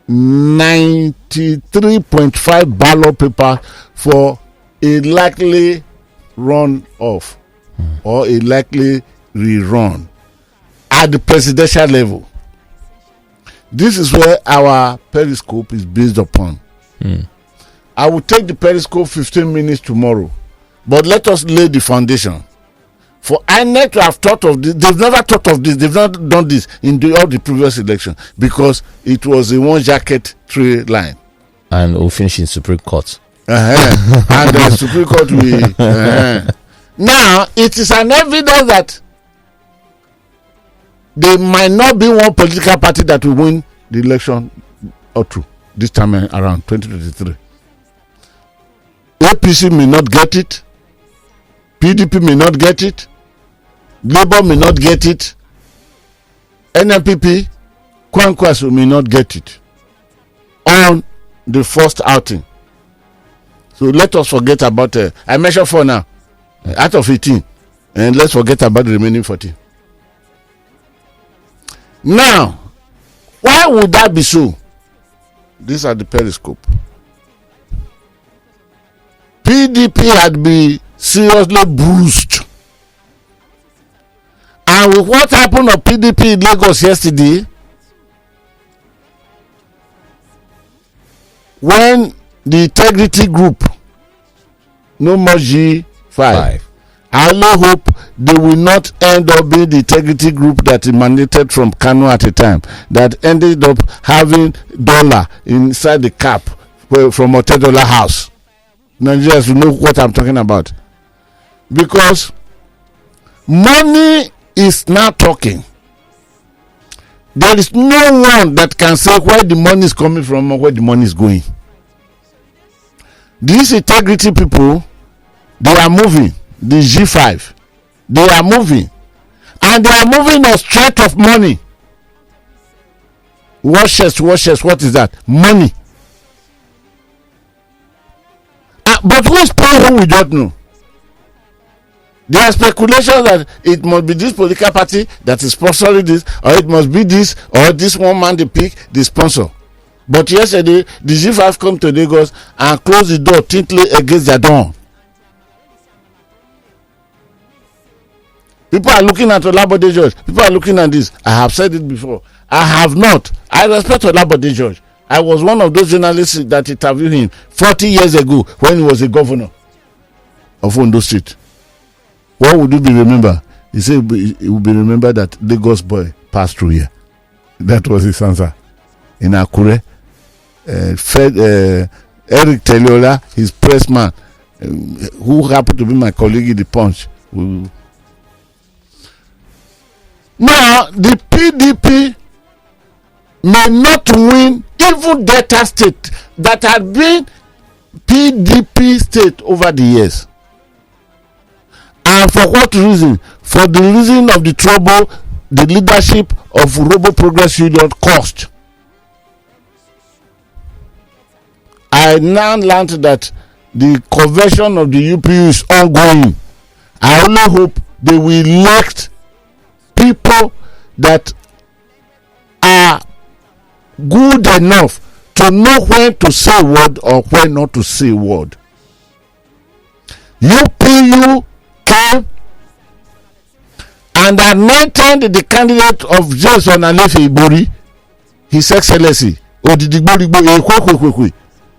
93.5 ballot paper for a likely run off or a likely rerun at the presidential level. This is where our periscope is based upon. I will take the periscope 15 minutes tomorrow, but let us lay the foundation. For INEC to have thought of this, they've never thought of this, they've not done this in all the previous election because it was a one jacket three line. And we'll finish in Supreme Court. And the Supreme Court will. Now, it is an evidence that there might not be one political party that will win the election or two this time around 2023. APC may not get it, PDP may not get it, Labour may not get it, NNPP, Kwankwaso may not get it on the first outing. So let us forget about I measure 4 now out of 18, and let's forget about the remaining 14. Now, why would that be so? These are the periscope. PDP had been seriously bruised. And with what happened on PDP in Lagos yesterday, when the integrity group No more G5. 5. I only hope they will not end up being the integrity group that emanated from Kano at a time, that ended up having dollar inside the cap from a $10 house. Nigerians will know what I'm talking about. Because money is now talking. There is no one that can say where the money is coming from or where the money is going. These integrity people, they are moving. The G5, they are moving, and they are moving on strength of money. Washes, what is that? Money. But who is paying who, we don't know. There are speculations that it must be this political party that is sponsoring this, or it must be this, or this one man they pick, the sponsor. But yesterday, the G5 come to Lagos and close the door tintly against their door. People are looking at Olabode George. People are looking at this. I have said it before. I have not. I respect Olabode George. I was one of those journalists that interviewed him 40 years ago when he was a governor of Ondo State. What would you be remembered? He said it will be remembered that Lagos boy passed through here. That was his answer. In Akure, Eric Teliola, his press man, who happened to be my colleague in the Punch. Now, the PDP may not win even Delta State that had been PDP state over the years. And for what reason? For the reason of the trouble the leadership of Robo Progress Union caused. I now learned that the conversion of the UPU is ongoing. I only hope they will elect people that are good enough to know when to say word or when not to say word. UPU came and anointed the candidate of Jason Alefe Ibori, His Excellency Odidigbo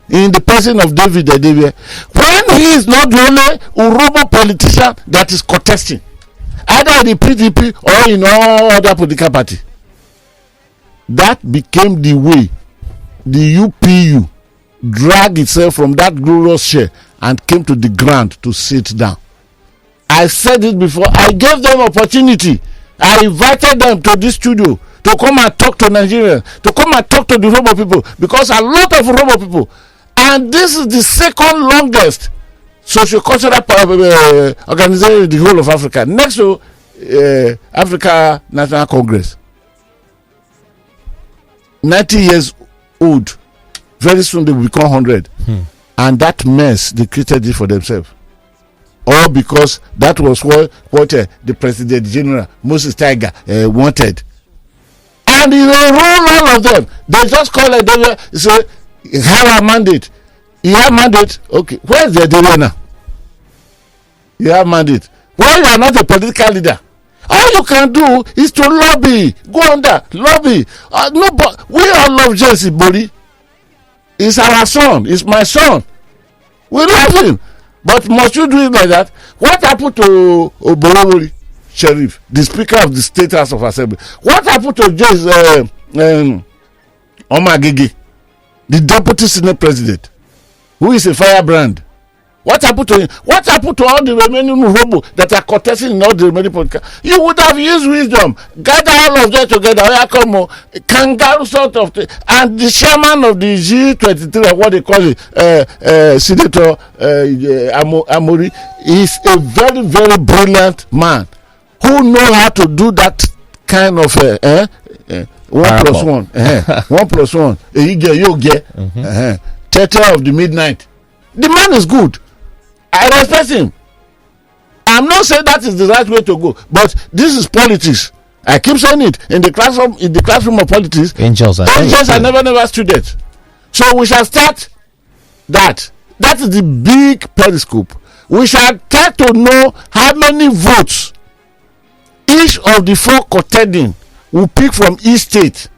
in the person of David Adewale, when he is not the only Urobo politician that is contesting, either in the PDP or in all other political party. That became the way the UPU dragged itself from that glorious chair and came to the ground to sit down. I said it before. I gave them opportunity. I invited them to this studio to come and talk to Nigerians, to come and talk to the Robo people, because a lot of Robo people, and this is the second longest socio-cultural organization in the whole of Africa, next to Africa National Congress. 90 years old. Very soon they will become 100. And that mess, they created it for themselves. All because that was what the President General, Moses Tiger, wanted. And he will rule all of them. They just call it, they say, he have a mandate. You have mandate? Okay. Where is the Adewale now? You have mandate. Why you are not a political leader? All you can do is to lobby. Go under, lobby. No, but we all love Jesse Bori. He's our son. He's my son. We love him. But must you do it like that? What happened to Oborowori Sheriff, the Speaker of the State House of Assembly? What happened to Omagigi, the Deputy Senate President, who is a firebrand? What happened to him? What happened to all the remaining Robo that are contesting in all the remaining political? You would have used wisdom, gather all of them together, kangaroo sort of thing. And the chairman of the G23, what they call it, Senator Amori, is a very, very brilliant man who knows how to do that kind of 1 plus 1. 1 plus 1. You get 30 of the midnight. The man is good. I respect him. I'm not saying that is the right way to go, but this is politics. I keep saying it in the classroom. In the classroom of politics, angels are never students. So we shall start that. That is the big periscope. We shall try to know how many votes each of the 4 contending will pick from each state.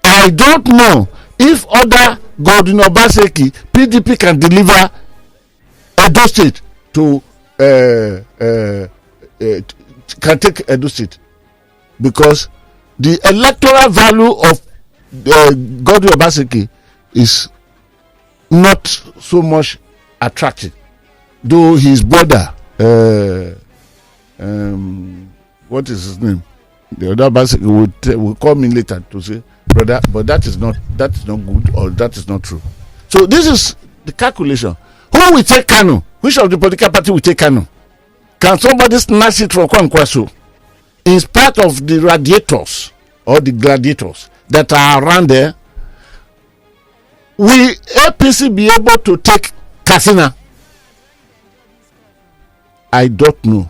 I don't know if other Godwin Obaseki PDP can deliver Edo State to can take Edo State, because the electoral value of Godwin Obaseki is not so much attractive, though his brother, what is his name? The other Obaseki will call me later to say, brother, but that is not good, or that is not true. So this is the calculation. Who will take Kano? Which of the political party will take Kano? Can somebody snatch it from Kwankwaso? In spite of the radiators or the gladiators that are around there, will APC be able to take Katsina? I don't know.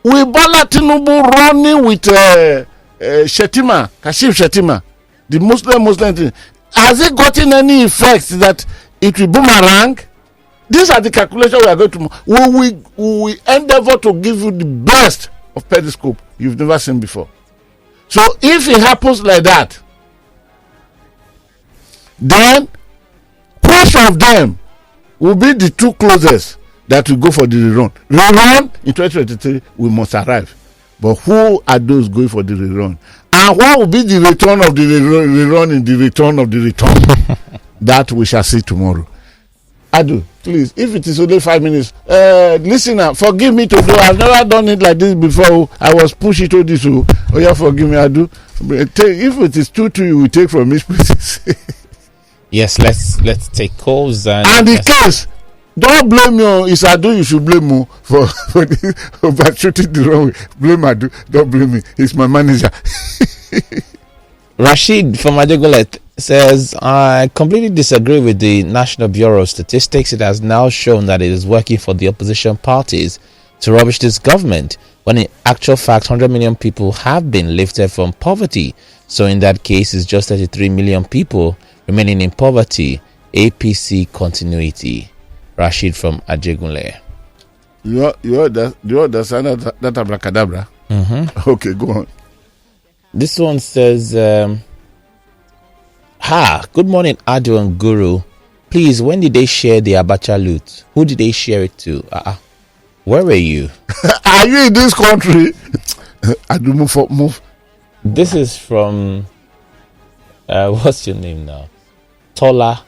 Will Bola Tinubu running with Shetima, Kashif Shetima, the Muslim thing? Has it gotten any effect that it will boomerang? These are the calculations we are going to. We endeavor to give you the best of periscope you've never seen before. So if it happens like that, then which of them will be the two closest that will go for the rerun? Rerun in 2023, we must arrive. But who are those going for the rerun? And what will be the return of the rerun in the return of the return? That we shall see tomorrow. Adu, please, if it is only 5 minutes, listener, forgive me to do. I've never done it like this before. I was pushy to this. Oh yeah, forgive me, Adu. If it is 2-2, you will take from each places. Yes, let's take calls and the case. Don't blame me. It's Adu you should blame me for overshooting the wrong way. Blame Adu. Don't blame me. He's my manager. Rashid from Adegolet says, I completely disagree with the National Bureau of Statistics. It has now shown that it is working for the opposition parties to rubbish this government, when in actual fact 100 million people have been lifted from poverty. So in that case, it's just 33 million people remaining in poverty. APC continuity. Rashid from Ajegunle. You understand that abracadabra? Mm-hmm. Okay, go on. This one says, good morning, Adu and Guru. Please, when did they share the Abacha loot? Who did they share it to? Where were you? Are you in this country? Adu, move. This is from, what's your name now? Tola.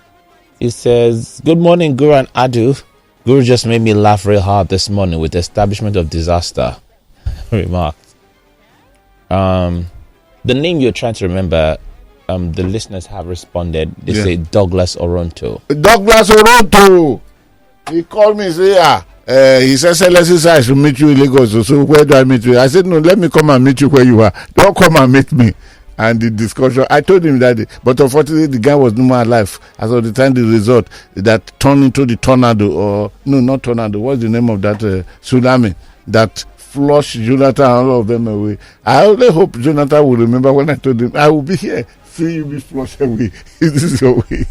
It says, good morning, Guru and Adu. Guru just made me laugh real hard this morning with the establishment of disaster. Remarked. The name you're trying to remember, the listeners have responded. They say Douglas Oronto. Douglas Oronto. He called me and said, he says, I should meet you in Lagos. So where do I meet you? I said, no, let me come and meet you where you are. Don't come and meet me. And the discussion, I told him that day, but unfortunately the guy was no more alive as of the time the result that turned into the tornado, or no, not tornado, what's the name of that tsunami that flushed Jonathan and all of them away. I only hope Jonathan will remember when I told him I will be here, see you be flushed away. This is your way.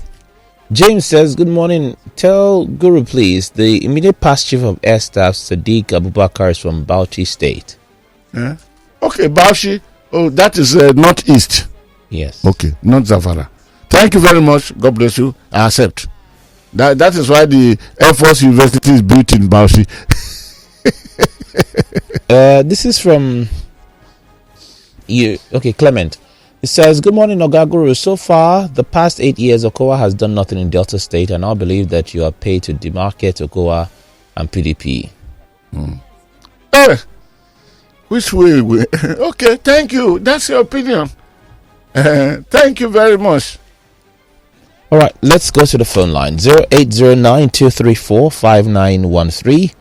James says, good morning. Tell Guru, please, the immediate past chief of air staff, Sadiq Abubakar, is from Bauchi State. Yeah? Okay, Bauchi. Oh, that is northeast. Yes. Okay, not Zavara. Thank you very much. God bless you. I accept. That is why the Air Force University is built in Bauchi. This is from you. Okay, Clement. It says, good morning, Ogaguru. So far, the past 8 years, Okowa has done nothing in Delta State, and I believe that you are paid to demarcate Okowa and PDP. Which way? Okay, thank you. That's your opinion. Thank you very much. All right, let's go to the phone line. 0809-234-5913.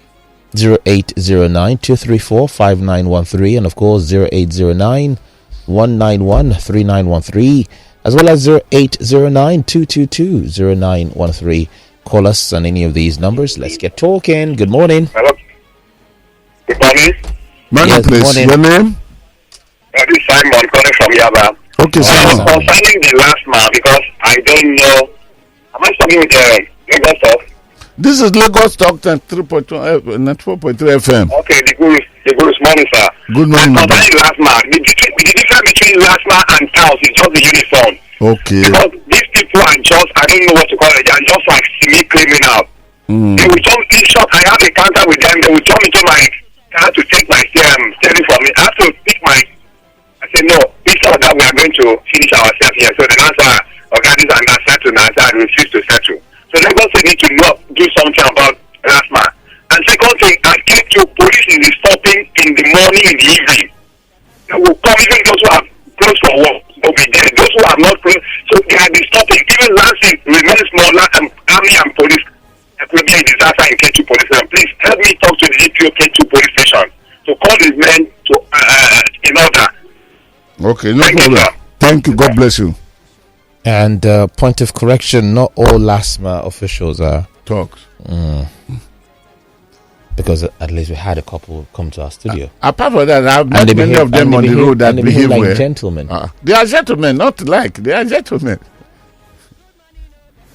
0809-234-5913. And of course, 0809-191-3913. As well as 0809-222-0913. Call us on any of these numbers. Let's get talking. Good morning. Hello. Good morning. Yes, please. Your name? This is Simon calling from Yaba. Okay, Simon. Concerning the LASTMA, because I don't know. Am I talking with Lagos Talk? This is Lagos Talk 4.3 FM. Okay, the Guru's morning, sir. Good morning, madam. Concerning LASTMA, the difference between LASTMA and TAUS is just the uniform. Okay. Because these people are just, I don't know what to call it, they are just like semi-criminal. shop, I have a counter with them. They will jump into my car to take my steering from me. I have to pick my. I said no. Instead of that, we are going to finish ourselves here. So the answer, okay, this and that settle. Now I refuse to settle. So Lagos State need to not do something about LASTMA. And second thing, I get to police is stopping in the morning, in the evening. They will come, even those who are close for work will be there. Those who are not close, so they are stopping. Even Lancing remains small, army and police. There could be a disaster in K2 police station. Please help me talk to the DPO K2 police station to call these men to in order. Okay, no problem. Thank you. God bless you. And point of correction, not all LASTMA officials are Talks. Because at least we had a couple come to our studio. Apart from that, I've met many of them on the road that behave like well. Gentlemen. They are gentlemen, not like they are gentlemen.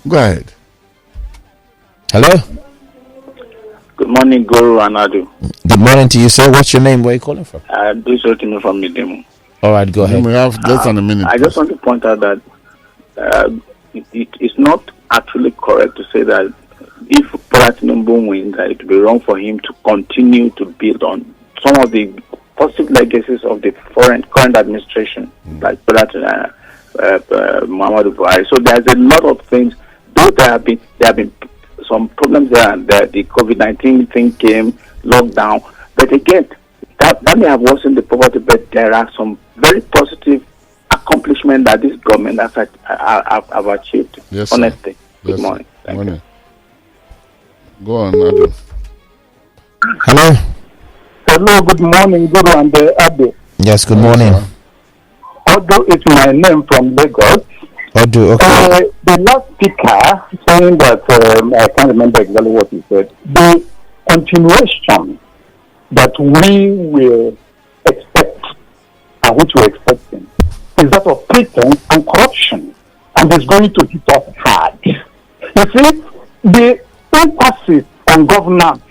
Go ahead. Hello. Good morning, Guru and Adu. Good morning to you, sir. What's your name? Where are you calling from? This is Atiku from the demo. All right, go ahead. We have less than a minute. I just want to point out that it's not actually correct to say that if Tinubu wins, that it would be wrong for him to continue to build on some of the positive legacies of the current administration, like Muhammadu Buhari. So there's a lot of things. Though there have been some problems there, and the COVID-19 thing came, lockdown. But again, that may have worsened the poverty, but there are some very positive accomplishments that this government have achieved. Yes, honestly. Good Yes, morning. Thank you. Go on, Adam. Hello. Hello, good morning, Guru and Abe. Yes, good morning. Odo is my name from Lagos. Odo, okay. The last speaker saying that, I can't remember exactly what he said, the continuation that we will expect, and which we're expecting, is that of pretense and corruption, and it's going to hit us hard. You see, the emphasis on governance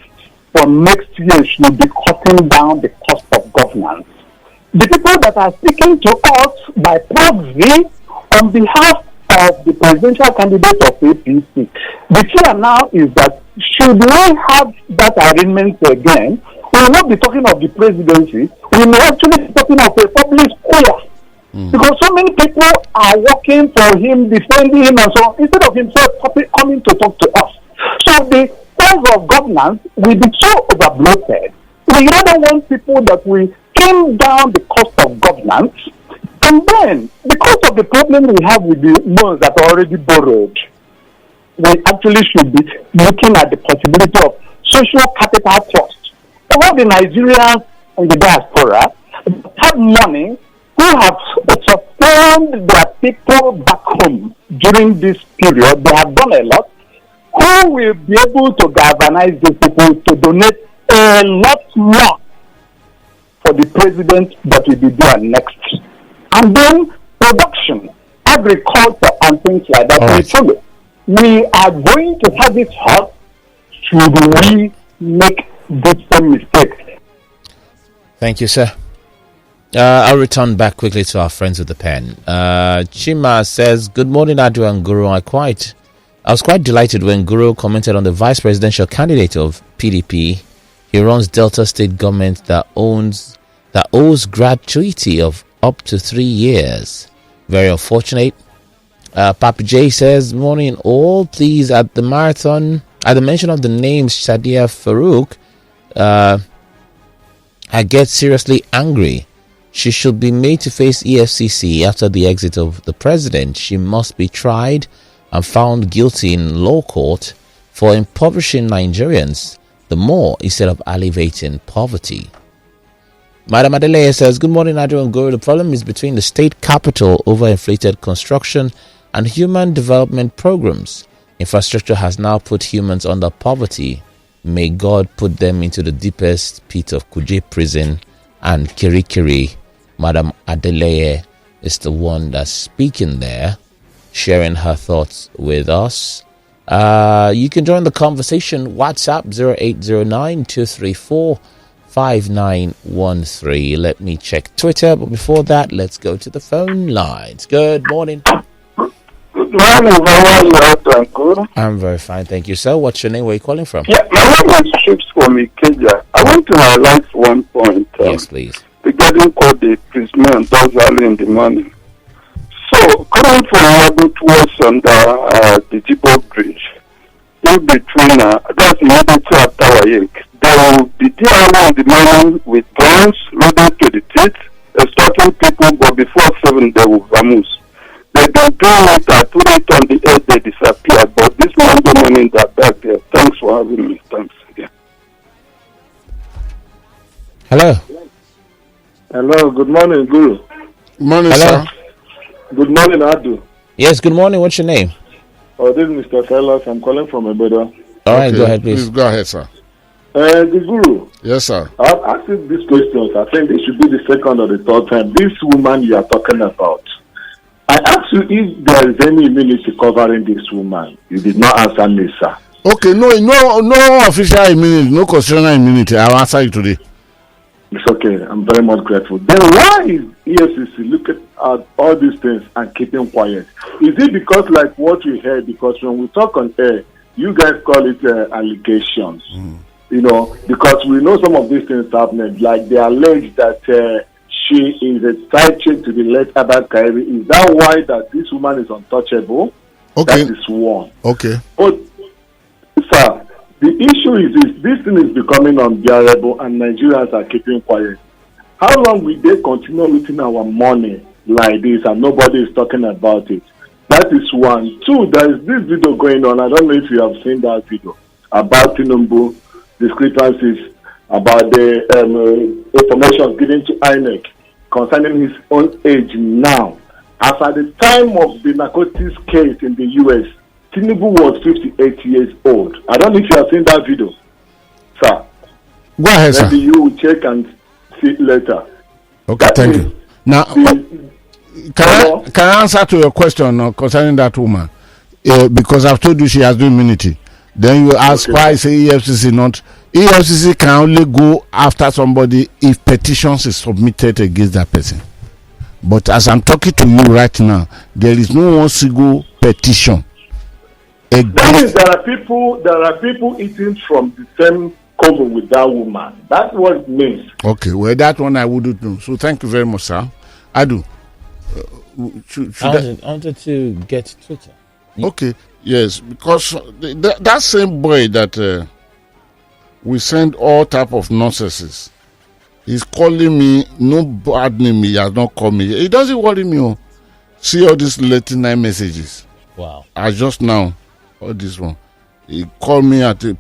for next year should be cutting down the cost of governance. The people that are speaking to us by proxy on behalf of the presidential candidate of APC, the fear now is that should we have that arrangement again, we will not be talking of the presidency, we may actually be talking of a public square. Because so many people are working for him, defending him, and so on, instead of himself coming to talk to us. So the sense of governance will be so overbloated. We rather want people that will trim down the cost of governance, and then because of the problem we have with the loans that are already borrowed, we actually should be looking at the possibility of social capital trust. All the Nigerians in the diaspora have money who have sustained their people back home during this period. They have done a lot. Who will be able to galvanize these people to donate a lot more for the president that will be there next? And then production, agriculture, and things like that will follow. We are going to have it hard should we make this same mistake. Thank you, sir. I'll return back quickly to our friends with the pen. Chima says, good morning, Adu and Guru. I was quite delighted when Guru commented on the vice presidential candidate of PDP. He runs Delta State government that owes gratuity of up to 3 years. Very unfortunate. Papi J says, morning all. Please, at the marathon, at the mention of the name Shadia Farouk, I get seriously angry. She should be made to face EFCC after the exit of the president. She must be tried and found guilty in law court for impoverishing Nigerians the more instead of alleviating poverty. Madam Adeleye says, good morning, Adu and Guru. The problem is between the state capital over inflated construction and human development programs. Infrastructure has now put humans under poverty. May God put them into the deepest pit of Kuje prison and Kirikiri. Madam Adeleye is the one that's speaking there, sharing her thoughts with us. You can join the conversation. WhatsApp 0809-234-5913. Let me check Twitter, but before that, let's go to the phone lines. Good morning. Good Good morning, how are you, Uncle? I'm very fine, thank you, sir. What's your name? Where are you calling from? Yeah, my name is Chips from Ikeja. I want to highlight one point. Yes, please. Regarding what the policeman does early in the morning. So, coming from Lago towards the Jibo Bridge, in between, that's immediately after Wayek, there will be there early in the morning with guns loaded to the teeth, extorting people, but before 7 they will vamoose. They don't do it, I put it on the edge, they disappear, but this Monday morning they're back there. Thanks for having me. Thanks. Yeah. Hello. Hello, good morning, Guru. Good morning, Hello. sir. Good morning, Adu. Yes, good morning. What's your name? Oh, this is Mr. Silas. I'm calling from Ebedo. All right, Okay, go ahead, please. Go ahead, sir. The Guru, Yes, sir. I've asked you these questions. I think this should be the second or the third time. This woman you are talking about, I asked you if there is any immunity covering this woman. You did not answer me, sir. Okay, no official immunity, no constitutional immunity. I'll answer you today. It's okay. I'm very much grateful. Then why is EFCC looking at all these things and keeping quiet? Is it because like what we heard, because when we talk on air, you guys call it allegations. You know, because we know some of these things happening. Like they allege that she is a side chick to the late Abacha. Is that why that this woman is untouchable? Okay. That is one. Okay. But, sir, the issue is this thing is becoming unbearable and Nigerians are keeping quiet. How long will they continue losing our money like this and nobody is talking about it? That is one. Two, there is this video going on. I don't know if you have seen that video about Tinubu discrepancies about the information given to INEC concerning his own age now. As at the time of the narcotics case in the U.S., Tinubu was 58 years old. I don't know if you have seen that video, sir. Go ahead, sir. Maybe you will check and see it later. Okay, That thank is you. Now, can I answer to your question concerning that woman? Because I've told you she has no immunity. Then you ask why say EFCC not. EFCC can only go after somebody if petitions is submitted against that person. But as I'm talking to you right now, there is no one single petition. That means there are people eating from the same cover with that woman. That's what it means. Okay, well, that one I wouldn't know. So thank you very much, sir. I do. I wanted to get Twitter. Okay, yes, because that same boy that we send all type of nonsenses, he's calling me, no bad name, he has not called me. It doesn't worry me. Oh. See all these late night messages. Wow. I just now, all this one. He called me at the,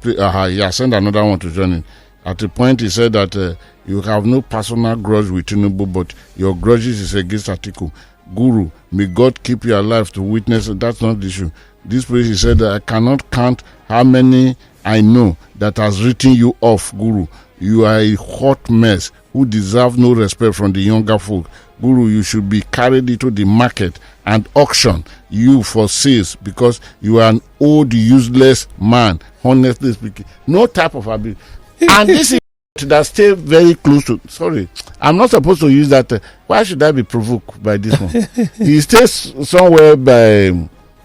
he has sent another one to join in. At the point he said that you have no personal grudge with Tinubu, but your grudges is against Atiku. Guru, may God keep you alive to witness. That's not the issue. This place he said that I cannot count how many I know that has written you off, Guru. You are a hot mess who deserve no respect from the younger folk. Guru, you should be carried into the market and auction you for sales because you are an old useless man, honestly speaking. No type of abuse. And this is that stay very close to. Sorry, I'm not supposed to use that. Why should I be provoked by this one? He stays somewhere by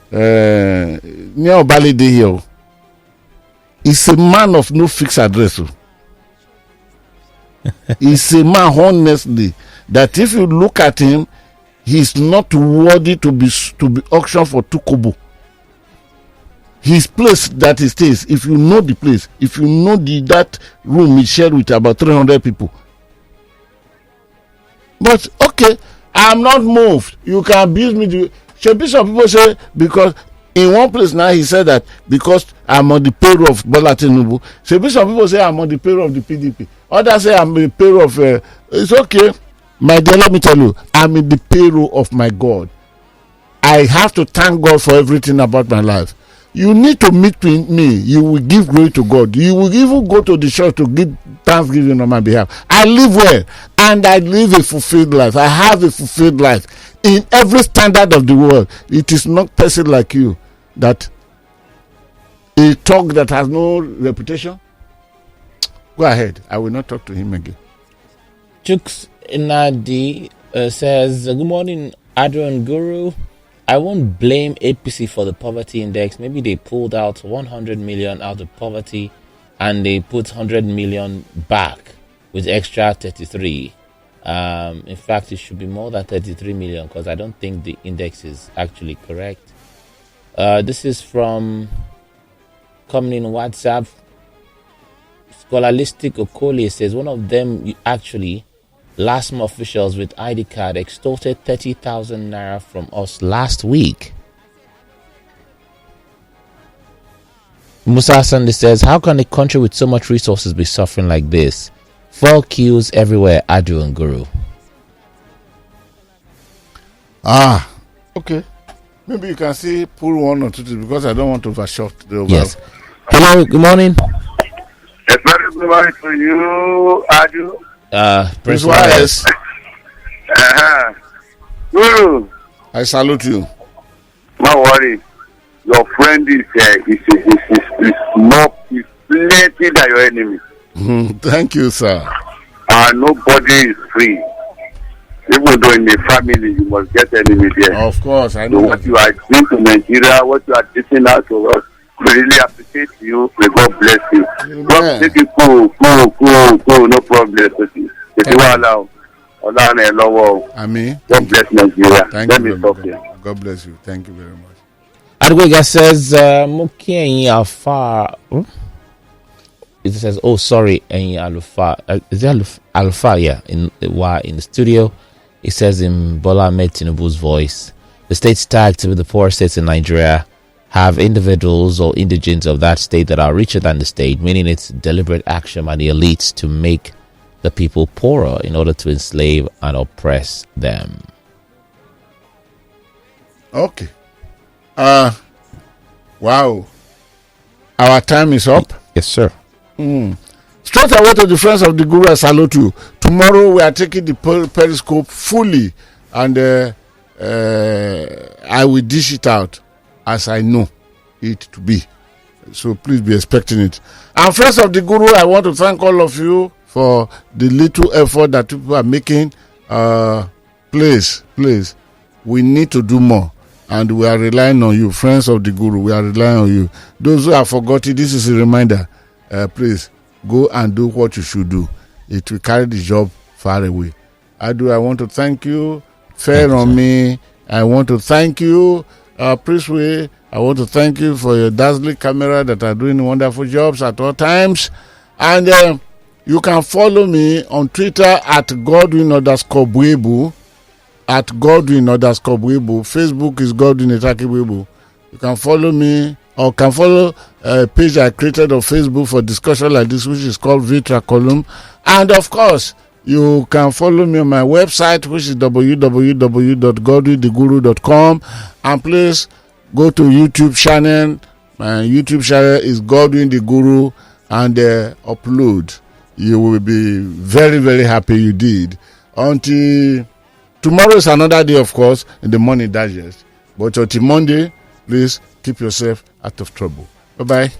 near Obalede Hill. He's a man of no fixed address. He's a man, honestly, that if you look at him, he's not worthy to be auctioned for 2 kobo. His place that he stays, if you know the place, if you know that room is shared with about 300 people. But okay, I'm not moved. You can abuse me. Some people say because in one place now he said that because I'm on the payroll of Bola Tinubu. Some people say I'm on the payroll of the PDP. Others say I'm on the payroll of. It's okay, my dear. Let me tell you, I'm in the payroll of my God. I have to thank God for everything about my life. You need to meet me. You will give glory to God. You will even go to the church to give thanksgiving on my behalf. I live well and I live a fulfilled life. I have a fulfilled life in every standard of the world. It is not person like you that a talk that has no reputation. Go ahead. I will not talk to him again. Chooks Inadi says, good morning, Adrian Guru. I won't blame APC for the poverty index. Maybe they pulled out 100 million out of poverty and they put 100 million back with extra 33. In fact, it should be more than 33 million because I don't think the index is actually correct. This is from coming in WhatsApp. Scholarlistic Okoli says one of them actually, LASTMA officials with ID card extorted 30,000 naira from us last week. Musa Sunday says, how can a country with so much resources be suffering like this? 4 queues everywhere, Adu and Guru. Okay. Maybe you can see pull one or two because I don't want to overshot the overall. Yes. Hello, good morning. A very good morning to you, Adu. Prince Wise. Guru, I salute you. don't worry. Your friend is plenty than your enemy. Thank you, sir. And nobody is free. Even though in the family you must get enemy there. Of course, I So know. what you are doing to Nigeria, what you are teaching out to us, we really appreciate you. May God bless you. Amen. God take it cool, no problem. If you allow, Ami. God bless Nigeria. Thank Let you. me stop here. God bless you. Thank you very much. Adwega says, Muki Alfa. It says, oh, sorry, Alfa. Is it Alfa? Yeah, in the studio. It says in Bola Ahmed Tinubu's voice, the states tagged with the poor states in Nigeria have individuals or indigents of that state that are richer than the state, meaning it's deliberate action by the elites to make the people poorer in order to enslave and oppress them. Okay. Wow. Our time is up. Yes, sir. Straight away to the friends of the Guru, I salute you. Tomorrow we are taking the periscope fully, and I will dish it out as I know it to be. So please be expecting it. And friends of the Guru, I want to thank all of you for the little effort that people are making. Please, we need to do more. And we are relying on you, friends of the Guru. We are relying on you. Those who have forgotten, this is a reminder. Please go and do what you should do. It will carry the job far away. I want to thank you, Fair on Me. I want to thank you, Priestway. I want to thank you for your dazzling camera that are doing wonderful jobs at all times. And you can follow me on Twitter at Godwin_Buebu. At Godwin_Buebu. Facebook is Godwin Buebu. You can follow me or can follow a page I created on Facebook for discussion like this, which is called Vitra Column. And of course, you can follow me on my website, which is www.godwintheguru.com. And please go to YouTube channel. My YouTube channel is Godwin the Guru, and upload. You will be very, very happy you did. Until tomorrow is another day, of course, in the morning digest. But until Monday, please keep yourself out of trouble. Bye-bye.